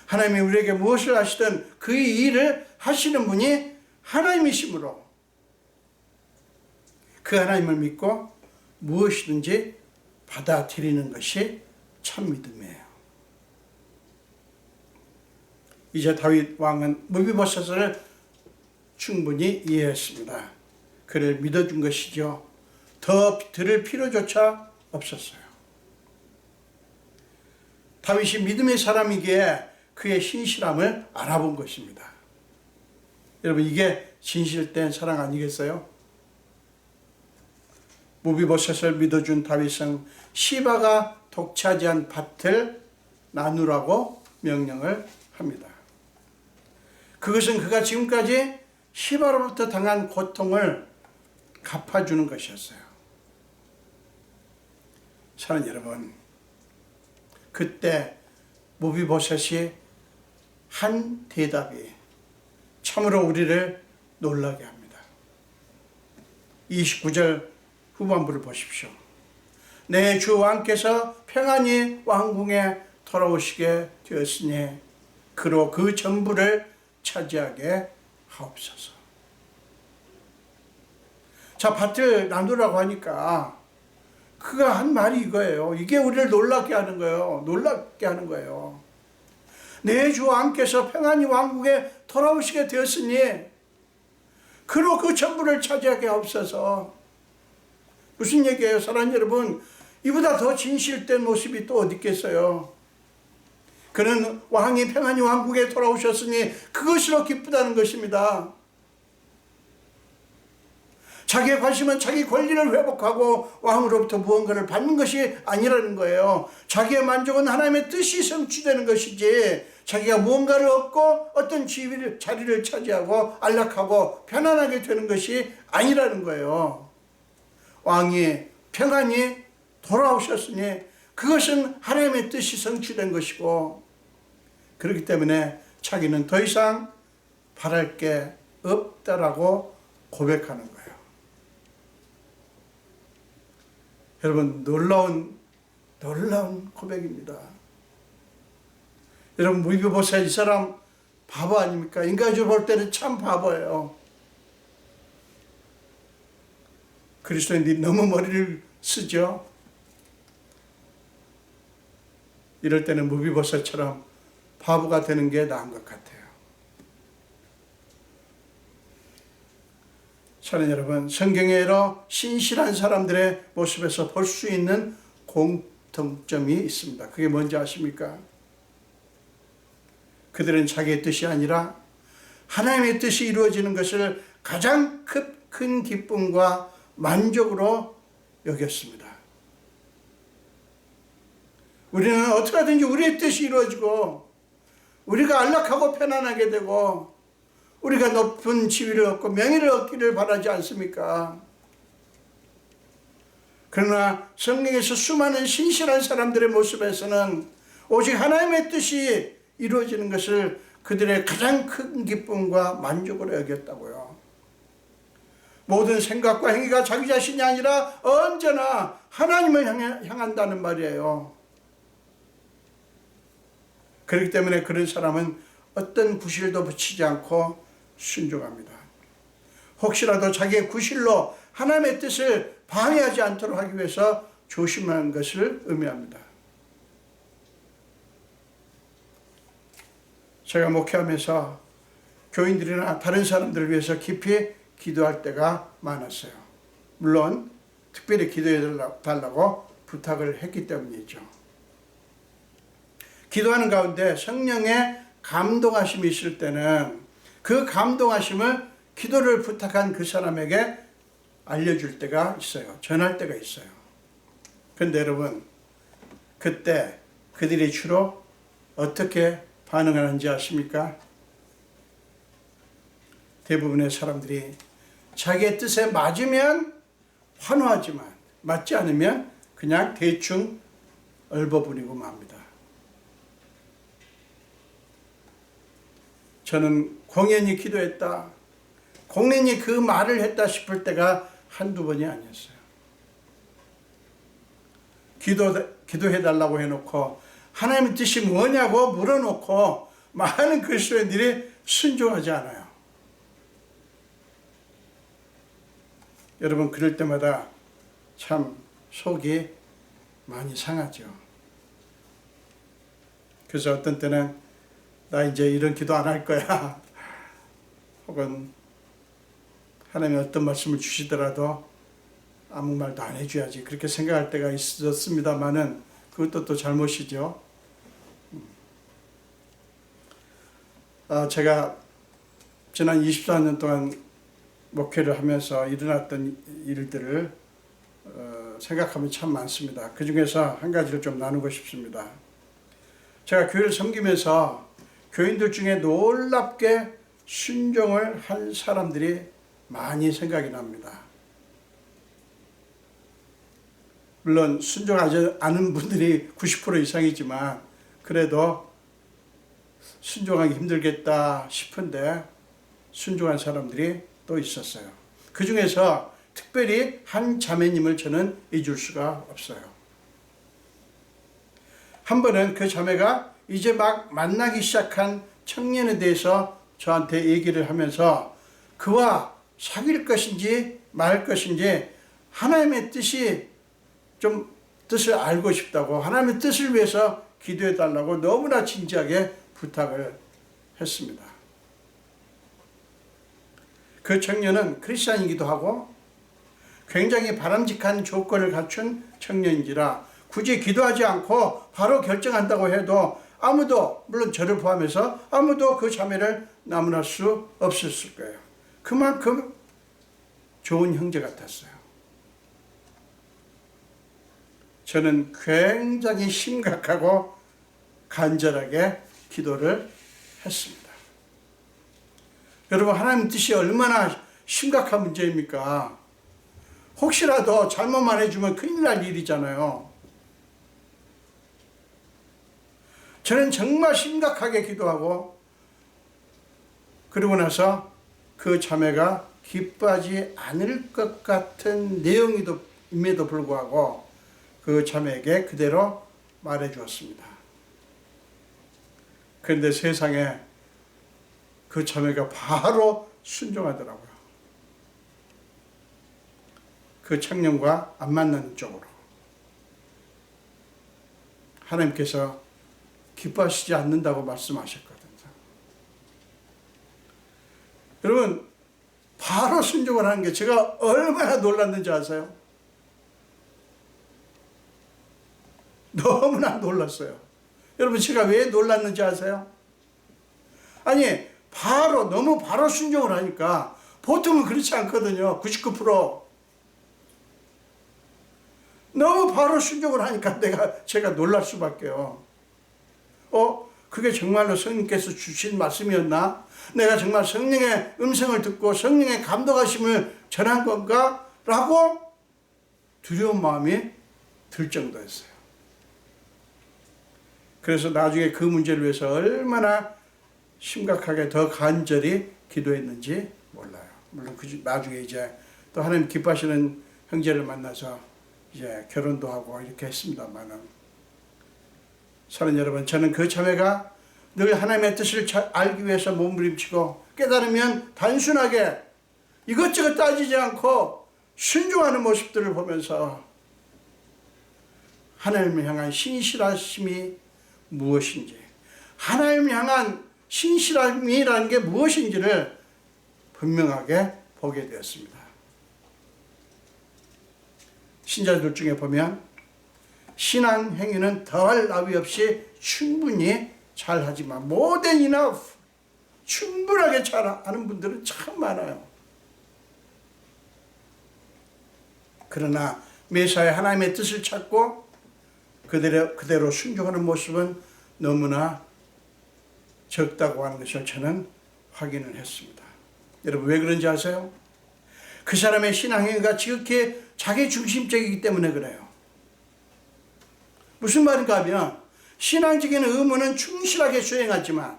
하나님이 우리에게 무엇을 하시든 그 일을 하시는 분이 하나님이시므로 그 하나님을 믿고 무엇이든지 받아들이는 것이 참 믿음이에요. 이제 다윗 왕은 무비보셋을 충분히 이해했습니다. 그를 믿어준 것이죠. 더 들을 필요조차 없었어요. 다윗이 믿음의 사람이기에 그의 신실함을 알아본 것입니다. 여러분, 이게 진실된 사랑 아니겠어요? 무비보셋을 믿어준 다윗은 시바가 독차지한 밭을 나누라고 명령을 합니다. 그것은 그가 지금까지 시바로부터 당한 고통을 갚아주는 것이었어요. 사랑하는 여러분, 그때 무비보셋이 한 대답이 참으로 우리를 놀라게 합니다. 29절 후반부를 보십시오. 내 주 왕께서 평안히 왕궁에 돌아오시게 되었으니 그로 그 전부를 차지하게 하옵소서. 자, 밭을 나누라고 하니까 그가 한 말이 이거예요. 이게 우리를 놀랍게 하는 거예요. 놀랍게 하는 거예요. 내 주 왕께서 평안히 왕국에 돌아오시게 되었으니 그로 그 전부를 차지하게 하옵소서. 무슨 얘기예요? 사랑하는 여러분, 이보다 더 진실된 모습이 또 어디 있겠어요? 그는 왕이 평안히 왕국에 돌아오셨으니 그것으로 기쁘다는 것입니다. 자기의 관심은 자기 권리를 회복하고 왕으로부터 무언가를 받는 것이 아니라는 거예요. 자기의 만족은 하나님의 뜻이 성취되는 것이지 자기가 무언가를 얻고 어떤 자리를 차지하고 안락하고 편안하게 되는 것이 아니라는 거예요. 왕이 평안히 돌아오셨으니 그것은 하나님의 뜻이 성취된 것이고, 그렇기 때문에 자기는 더 이상 바랄 게 없다라고 고백하는 거예요. 여러분, 놀라운 고백입니다. 여러분, 무비보셋 이 사람 바보 아닙니까? 인간적으로 볼 때는 참 바보예요. 그리스도인들이 너무 머리를 쓰죠. 이럴 때는 무비보셋처럼 바보가 되는 게 나은 것 같아요. 사랑하는 여러분, 성경에 여러 신실한 사람들의 모습에서 볼 수 있는 공통점이 있습니다. 그게 뭔지 아십니까? 그들은 자기의 뜻이 아니라 하나님의 뜻이 이루어지는 것을 가장 큰 기쁨과 만족으로 여겼습니다. 우리는 어떻게 하든지 우리의 뜻이 이루어지고 우리가 안락하고 편안하게 되고 우리가 높은 지위를 얻고 명예를 얻기를 바라지 않습니까? 그러나 성경에서 수많은 신실한 사람들의 모습에서는 오직 하나님의 뜻이 이루어지는 것을 그들의 가장 큰 기쁨과 만족으로 여겼다고요. 모든 생각과 행위가 자기 자신이 아니라 언제나 하나님을 향한다는 말이에요. 그렇기 때문에 그런 사람은 어떤 구실도 붙이지 않고 순종합니다. 혹시라도 자기의 구실로 하나님의 뜻을 방해하지 않도록 하기 위해서 조심하는 것을 의미합니다. 제가 목회하면서 교인들이나 다른 사람들을 위해서 깊이 기도할 때가 많았어요. 물론 특별히 기도해 달라고 부탁을 했기 때문이죠. 기도하는 가운데 성령의 감동하심이 있을 때는 그 감동하심을 기도를 부탁한 그 사람에게 알려줄 때가 있어요. 전할 때가 있어요. 그런데 여러분, 그때 그들이 주로 어떻게 반응하는지 아십니까? 대부분의 사람들이 자기의 뜻에 맞으면 환호하지만 맞지 않으면 그냥 대충 얼버무리고 맙니다. 저는 공연히 기도했다, 공연히 그 말을 했다 싶을 때가 한두 번이 아니었어요. 기도해달라고 해놓고 하나님의 뜻이 뭐냐고 물어놓고 많은 그리스도인들이 순종하지 않아요. 여러분, 그럴 때마다 참 속이 많이 상하죠. 그래서 어떤 때는 나 이제 이런 기도 안 할 거야, 혹은 하나님이 어떤 말씀을 주시더라도 아무 말도 안 해줘야지, 그렇게 생각할 때가 있었습니다만은 그것도 또 잘못이죠. 제가 지난 24년 동안 목회를 하면서 일어났던 일들을 생각하면 참 많습니다. 그 중에서 한 가지를 좀 나누고 싶습니다. 제가 교회를 섬기면서 교인들 중에 놀랍게 순종을 한 사람들이 많이 생각이 납니다. 물론 순종하지 않은 분들이 90% 이상이지만 그래도 순종하기 힘들겠다 싶은데 순종한 사람들이 또 있었어요. 그 중에서 특별히 한 자매님을 저는 잊을 수가 없어요. 한 번은 그 자매가 이제 막 만나기 시작한 청년에 대해서 저한테 얘기를 하면서 그와 사귈 것인지 말 것인지 하나님의 뜻을 알고 싶다고, 하나님의 뜻을 위해서 기도해 달라고 너무나 진지하게 부탁을 했습니다. 그 청년은 크리스찬이기도 하고 굉장히 바람직한 조건을 갖춘 청년인지라 굳이 기도하지 않고 바로 결정한다고 해도 아무도, 물론 저를 포함해서 아무도 그 자매를 나무랄 수 없었을 거예요. 그만큼 좋은 형제 같았어요. 저는 굉장히 심각하고 간절하게 기도를 했습니다. 여러분, 하나님 뜻이 얼마나 심각한 문제입니까? 혹시라도 잘못만 해주면 큰일 날 일이잖아요. 저는 정말 심각하게 기도하고 그러고 나서 그 자매가 기뻐하지 않을 것 같은 내용임에도 불구하고 그 자매에게 그대로 말해 주었습니다. 그런데 세상에 그 자매가 바로 순종하더라고요. 그 청년과 안 만나는 쪽으로. 하나님께서 기뻐하시지 않는다고 말씀하셨거든요. 여러분, 바로 순종을 하는 게 제가 얼마나 놀랐는지 아세요? 너무나 놀랐어요. 여러분, 제가 왜 놀랐는지 아세요? 아니, 너무 바로 순종을 하니까 보통은 그렇지 않거든요. 99%. 너무 바로 순종을 하니까 제가 놀랄 수밖에요. 그게 정말로 성령께서 주신 말씀이었나? 내가 정말 성령의 음성을 듣고 성령의 감동하심을 전한 건가? 라고 두려운 마음이 들 정도였어요. 그래서 나중에 그 문제를 위해서 얼마나 심각하게 더 간절히 기도했는지 몰라요. 물론 나중에 이제 또 하나님 기뻐하시는 형제를 만나서 이제 결혼도 하고 이렇게 했습니다만은, 사랑하는 여러분, 저는 그 자매가 늘 하나님의 뜻을 알기 위해서 몸부림치고 깨달으면 단순하게 이것저것 따지지 않고 순종하는 모습들을 보면서 하나님을 향한 신실하심이 무엇인지, 하나님을 향한 신실함이라는 게 무엇인지를 분명하게 보게 되었습니다. 신자들 중에 보면 신앙 행위는 더할 나위 없이 충분히 잘하지만 more than enough, 충분하게 잘하는 분들은 참 많아요. 그러나 매사에 하나님의 뜻을 찾고 그대로 순종하는 모습은 너무나 적다고 하는 것을 저는 확인을 했습니다. 여러분, 왜 그런지 아세요? 그 사람의 신앙행위가 지극히 자기중심적이기 때문에 그래요. 무슨 말인가 하면 신앙적인 의무는 충실하게 수행하지만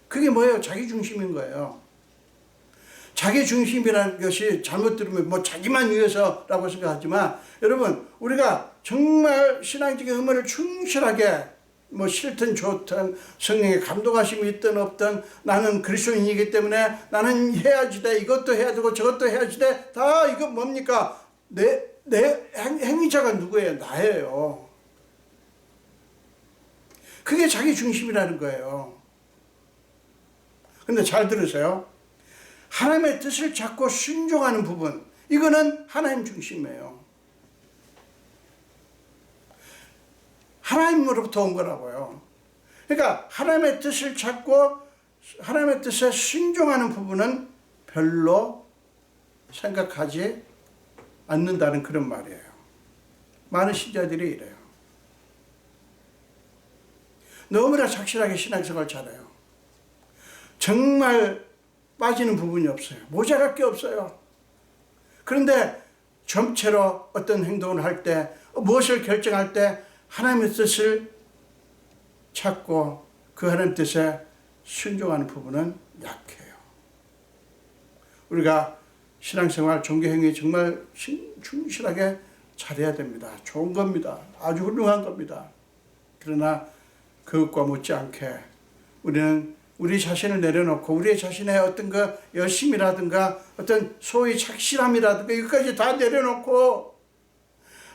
그게 뭐예요? 자기중심인 거예요. 자기중심이라는 것이 잘못 들으면 자기만 위해서라고 생각하지만, 여러분, 우리가 정말 신앙적인 의무를 충실하게 싫든 좋든 성령의 감동하심이 있든 없든 나는 그리스도인이기 때문에 나는 해야지 돼, 이것도 해야 되고 저것도 해야지 돼, 다 이거 뭡니까? 내 행위자가 누구예요? 나예요. 그게 자기 중심이라는 거예요. 근데 잘 들으세요. 하나님의 뜻을 찾고 순종하는 부분, 이거는 하나님 중심이에요. 하나님으로부터 온 거라고요. 그러니까 하나님의 뜻을 찾고 하나님의 뜻에 순종하는 부분은 별로 생각하지 않는다는 그런 말이에요. 많은 신자들이 이래요. 너무나 착실하게 신앙생활 잘해요. 정말 빠지는 부분이 없어요. 모자랄 게 없어요. 그런데 점체로 어떤 행동을 할 때, 무엇을 결정할 때 하나님의 뜻을 찾고 그 하나님 뜻에 순종하는 부분은 약해요. 우리가 신앙생활, 종교행위 정말 충실하게 잘해야 됩니다. 좋은 겁니다. 아주 훌륭한 겁니다. 그러나 그것과 못지않게 우리는 우리 자신을 내려놓고 우리 자신의 어떤 열심이라든가 어떤 소위 착실함이라든가 이것까지 다 내려놓고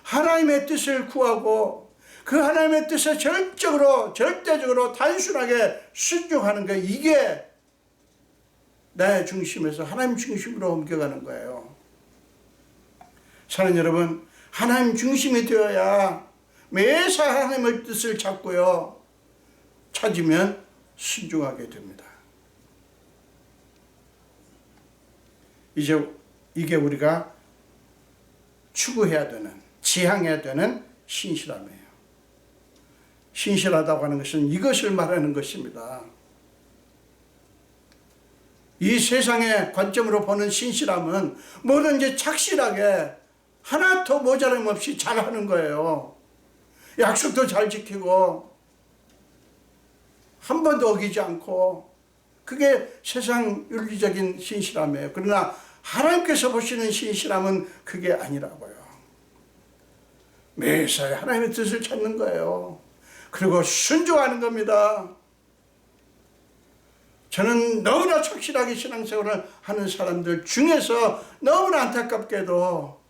하나님의 뜻을 구하고 그 하나님의 뜻에 절대적으로 단순하게 순종하는 것, 이게 나의 중심에서 하나님 중심으로 옮겨가는 거예요. 사랑하는 여러분, 하나님 중심이 되어야 매사 하나님의 뜻을 찾고요, 찾으면 순종하게 됩니다. 이게 우리가 추구해야 되는, 지향해야 되는 신실함이에요. 신실하다고 하는 것은 이것을 말하는 것입니다. 이 세상의 관점으로 보는 신실함은 뭐든지 착실하게 하나 더 모자람 없이 잘하는 거예요. 약속도 잘 지키고 한 번도 어기지 않고, 그게 세상 윤리적인 신실함이에요. 그러나 하나님께서 보시는 신실함은 그게 아니라고요. 매사에 하나님의 뜻을 찾는 거예요. 그리고 순종하는 겁니다. 저는 너무나 착실하게 신앙생활을 하는 사람들 중에서 너무나 안타깝게도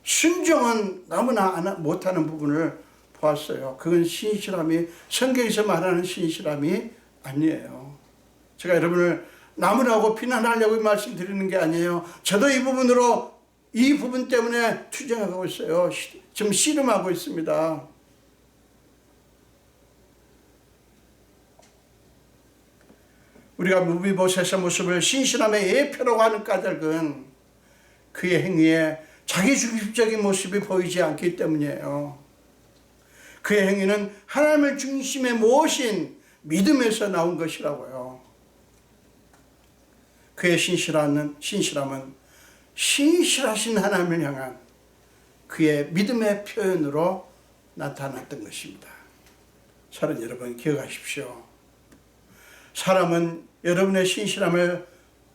순종은 너무나 못하는 부분을 보았어요. 그건 신실함이, 성경에서 말하는 신실함이 아니에요. 제가 여러분을 나무라고 비난하려고 말씀드리는 게 아니에요. 저도 이 부분 때문에 투쟁하고 있어요. 지금 씨름하고 있습니다. 우리가 무비보셋의 모습을 신실함의 예표라고 하는 까닭은 그의 행위에 자기 중심적인 모습이 보이지 않기 때문이에요. 그의 행위는 하나님을 중심에 모신 믿음에서 나온 것이라고요. 그의 신실함은 신실하신 하나님을 향한 그의 믿음의 표현으로 나타났던 것입니다. 사랑 여러분, 기억하십시오. 사람은 여러분의 신실함을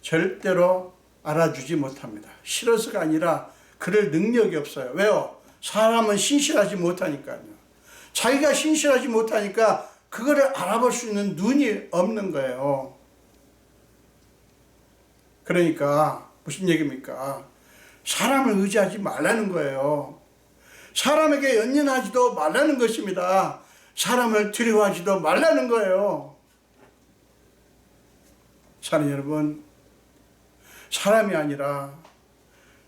절대로 알아주지 못합니다. 싫어서가 아니라 그럴 능력이 없어요. 왜요? 사람은 신실하지 못하니까요. 자기가 신실하지 못하니까 그거를 알아볼 수 있는 눈이 없는 거예요. 그러니까 무슨 얘기입니까? 사람을 의지하지 말라는 거예요. 사람에게 연연하지도 말라는 것입니다. 사람을 두려워하지도 말라는 거예요. 사랑하는 여러분, 사람이 아니라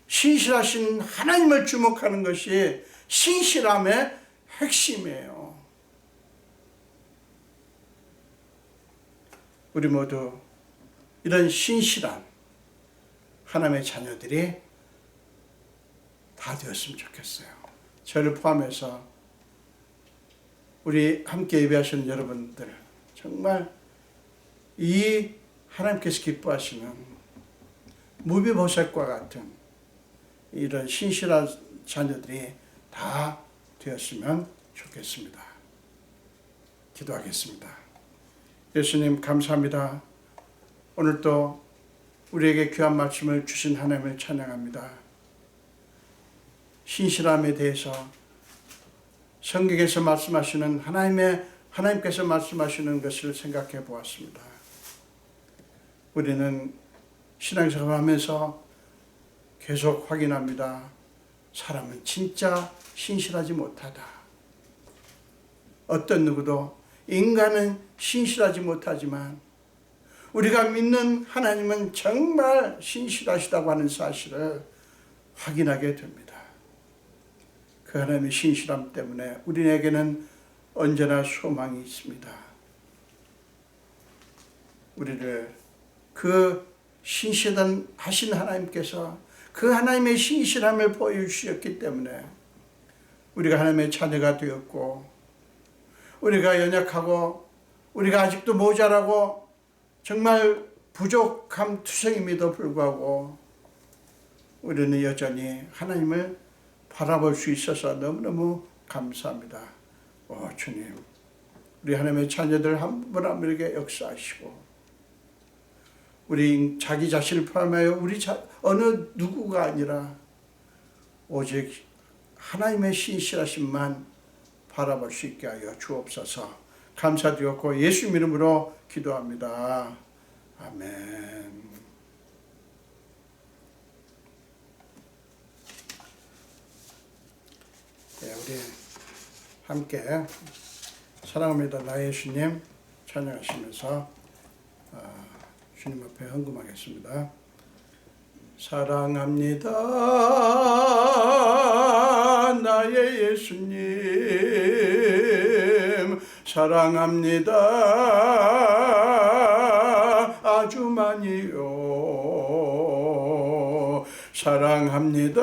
신실하신 하나님을 주목하는 것이 신실함의 핵심이에요. 우리 모두 이런 신실한 하나님의 자녀들이 다 되었으면 좋겠어요. 저를 포함해서 우리 함께 예배하시는 여러분들, 정말 이 하나님께서 기뻐하시는 무비보셋과 같은 이런 신실한 자녀들이 다 되었으면 좋겠습니다. 기도하겠습니다. 예수님, 감사합니다. 오늘도 우리에게 귀한 말씀을 주신 하나님을 찬양합니다. 신실함에 대해서 성경에서 말씀하시는 하나님께서 말씀하시는 것을 생각해 보았습니다. 우리는 신앙생활을 하면서 계속 확인합니다. 사람은 진짜 신실하지 못하다. 어떤 누구도, 인간은 신실하지 못하지만 우리가 믿는 하나님은 정말 신실하시다고 하는 사실을 확인하게 됩니다. 그 하나님의 신실함 때문에 우리에게는 언제나 소망이 있습니다. 우리를 그 신실하신 하나님께서 그 하나님의 신실함을 보여주셨기 때문에 우리가 하나님의 자녀가 되었고, 우리가 연약하고 우리가 아직도 모자라고 정말 부족함 투성임에도 불구하고 우리는 여전히 하나님을 바라볼 수 있어서 너무너무 감사합니다. 주님, 우리 하나님의 자녀들 한 분 한 분에게 역사하시고, 우리 자기 자신을 포함하여 어느 누구가 아니라 오직 하나님의 신실하심만 바라볼 수 있게 하여 주옵소서. 감사드렸고 예수 이름으로 기도합니다. 아멘. 네, 우리 함께 사랑합니다 나의 예수님 찬양하시면서 주님 앞에 헌금하겠습니다. 사랑합니다 나의 예수님, 사랑합니다 아주 많이요. 사랑합니다.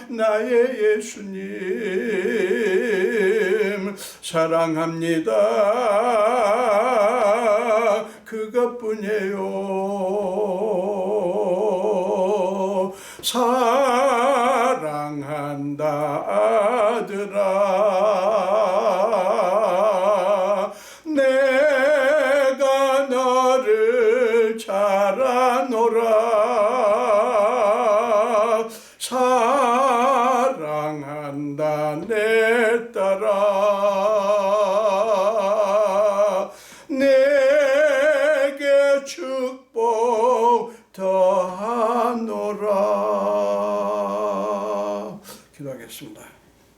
나의 예수님 사랑합니다. 그것뿐이에요. 사랑한다 아들아, 내가 너를 잘 아노라. 사랑한다 내 딸아, 내게 축복 더하노라. 기도하겠습니다.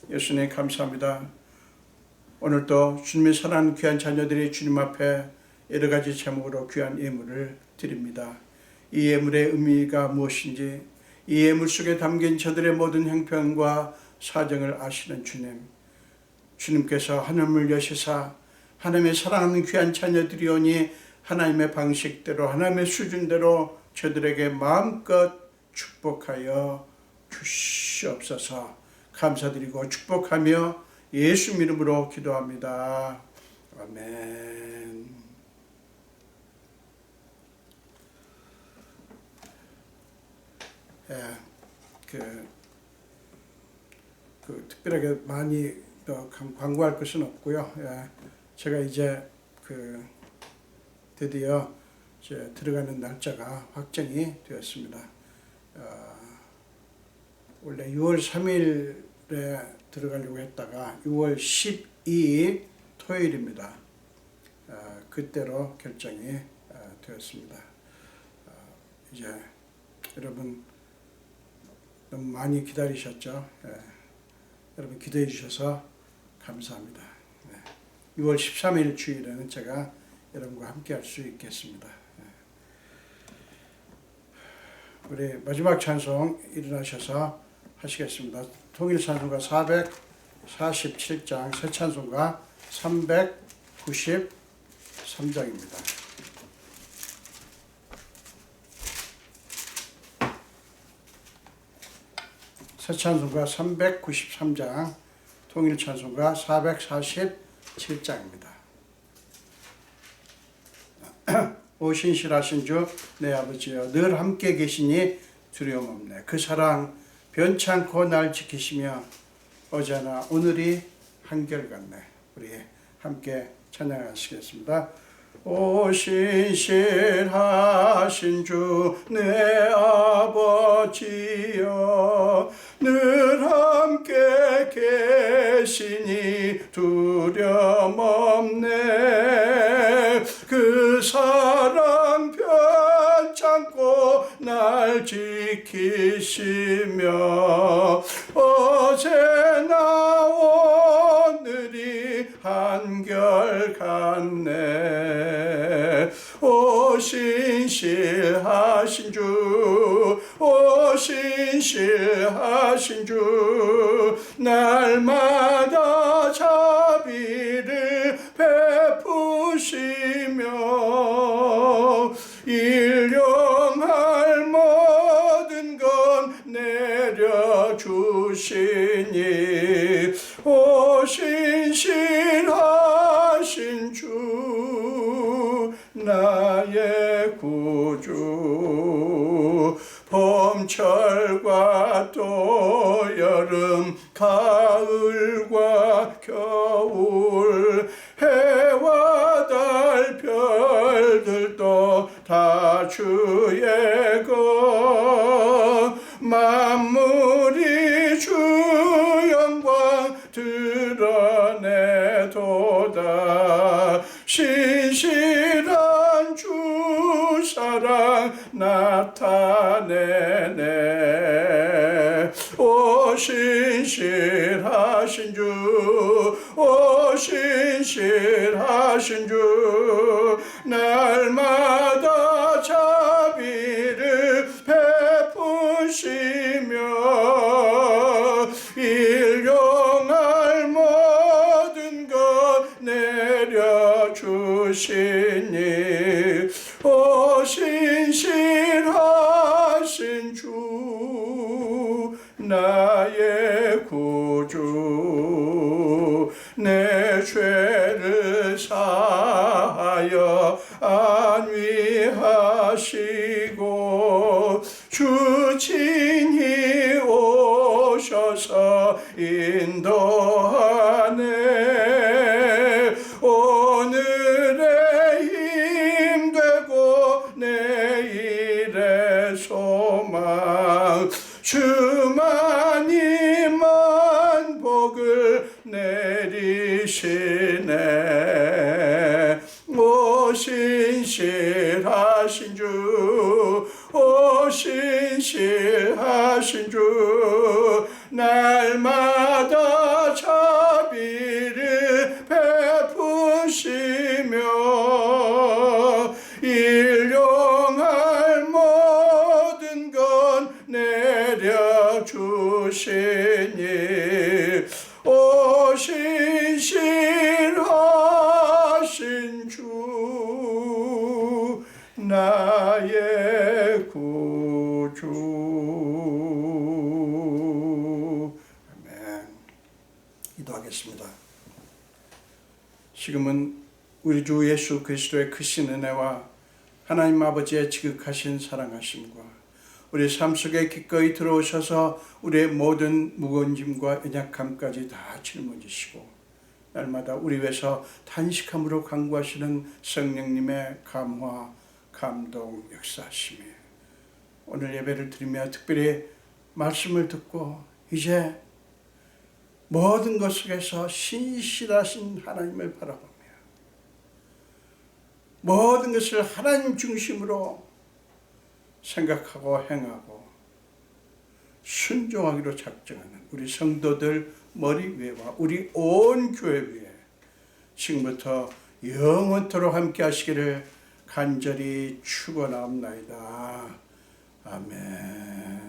예수님 감사합니다. 오늘도 주님의 사랑하는 귀한 자녀들이 주님 앞에 여러 가지 제목으로 귀한 예물을 드립니다. 이 예물의 의미가 무엇인지, 이 예물 속에 담긴 저들의 모든 형편과 사정을 아시는 주님, 주님께서 하늘을 여시사 하나님의 사랑하는 귀한 자녀들이오니 하나님의 방식대로, 하나님의 수준대로 저들에게 마음껏 축복하여 주시옵소서. 감사드리고 축복하며 예수 이름으로 기도합니다. 아멘. 특별하게 많이 더 광고할 것은 없고요. 제가 이제 드디어 이제 들어가는 날짜가 확정이 되었습니다. 원래 6월 3일에 들어가려고 했다가 6월 12일 토요일입니다. 그때로 결정이 되었습니다. 이제 여러분 너무 많이 기다리셨죠? 여러분 기도해 주셔서 감사합니다. 6월 13일 주일에는 제가 여러분과 함께 할 수 있겠습니다. 우리 마지막 찬송 일어나셔서 하시겠습니다. 통일 찬송가 447장, 새 찬송가 393장입니다. 새 찬송가 393장, 통일 찬송가 447장입니다. 오 신실하신 주 내 아버지여, 늘 함께 계시니 두려움 없네. 그 사랑 변찮고 날 지키시며 어제나 오늘이 한결같네. 우리 함께 찬양하시겠습니다. 오 신실하신 주 내 아버지여, 늘 함께 계시니 두려움 없네. 그 사랑 변찮고 날 지키시며 어제나 오늘이 한결같네. 오 신실하신 주, 오 신실하신 주, 날마다 자비를 베푸시며 일용할 모든 건 내려주시니 오 신실하신 주 나의 구주. 봄철과 또 여름, 가을과 겨울, 해와 달 별들도 다 주의 것. 만물이 주 영광 드러내도다. 신실한 주 사랑 나타내네. 오 신실하신 주, 오 신실하신 주, 날마다 자비를 베푸시며 일용할 모든 것 내려주시니 오 신실하신 구주 내 죄를 사하여 안위하시고 주 친히 오셔서 인도하네. 오늘의 힘되고 내일의 소망 주만이만 복을 내리시네. 오 신실하신 주, 오 신실하신 주, 날마다 자비를 베푸시며 일용할 모든 건 내려주시니 오 신실하신 주 나의 구주. 아멘. 기도하겠습니다. 지금은 우리 주 예수 그리스도의 크신 은혜와 하나님 아버지의 지극하신 사랑하심과 우리 삶 속에 기꺼이 들어오셔서 우리의 모든 무거운 짐과 연약함까지 다 짊어지시고 날마다 우리 위해서 탄식함으로 간구하시는 성령님의 감화, 감동, 역사하심이 오늘 예배를 드리며 특별히 말씀을 듣고 이제 모든 것 속에서 신실하신 하나님을 바라보며 모든 것을 하나님 중심으로 생각하고 행하고 순종하기로 작정하는 우리 성도들 머리 위에와 우리 온 교회 위에 지금부터 영원토록 함께 하시기를 간절히 축원하옵나이다. 아멘.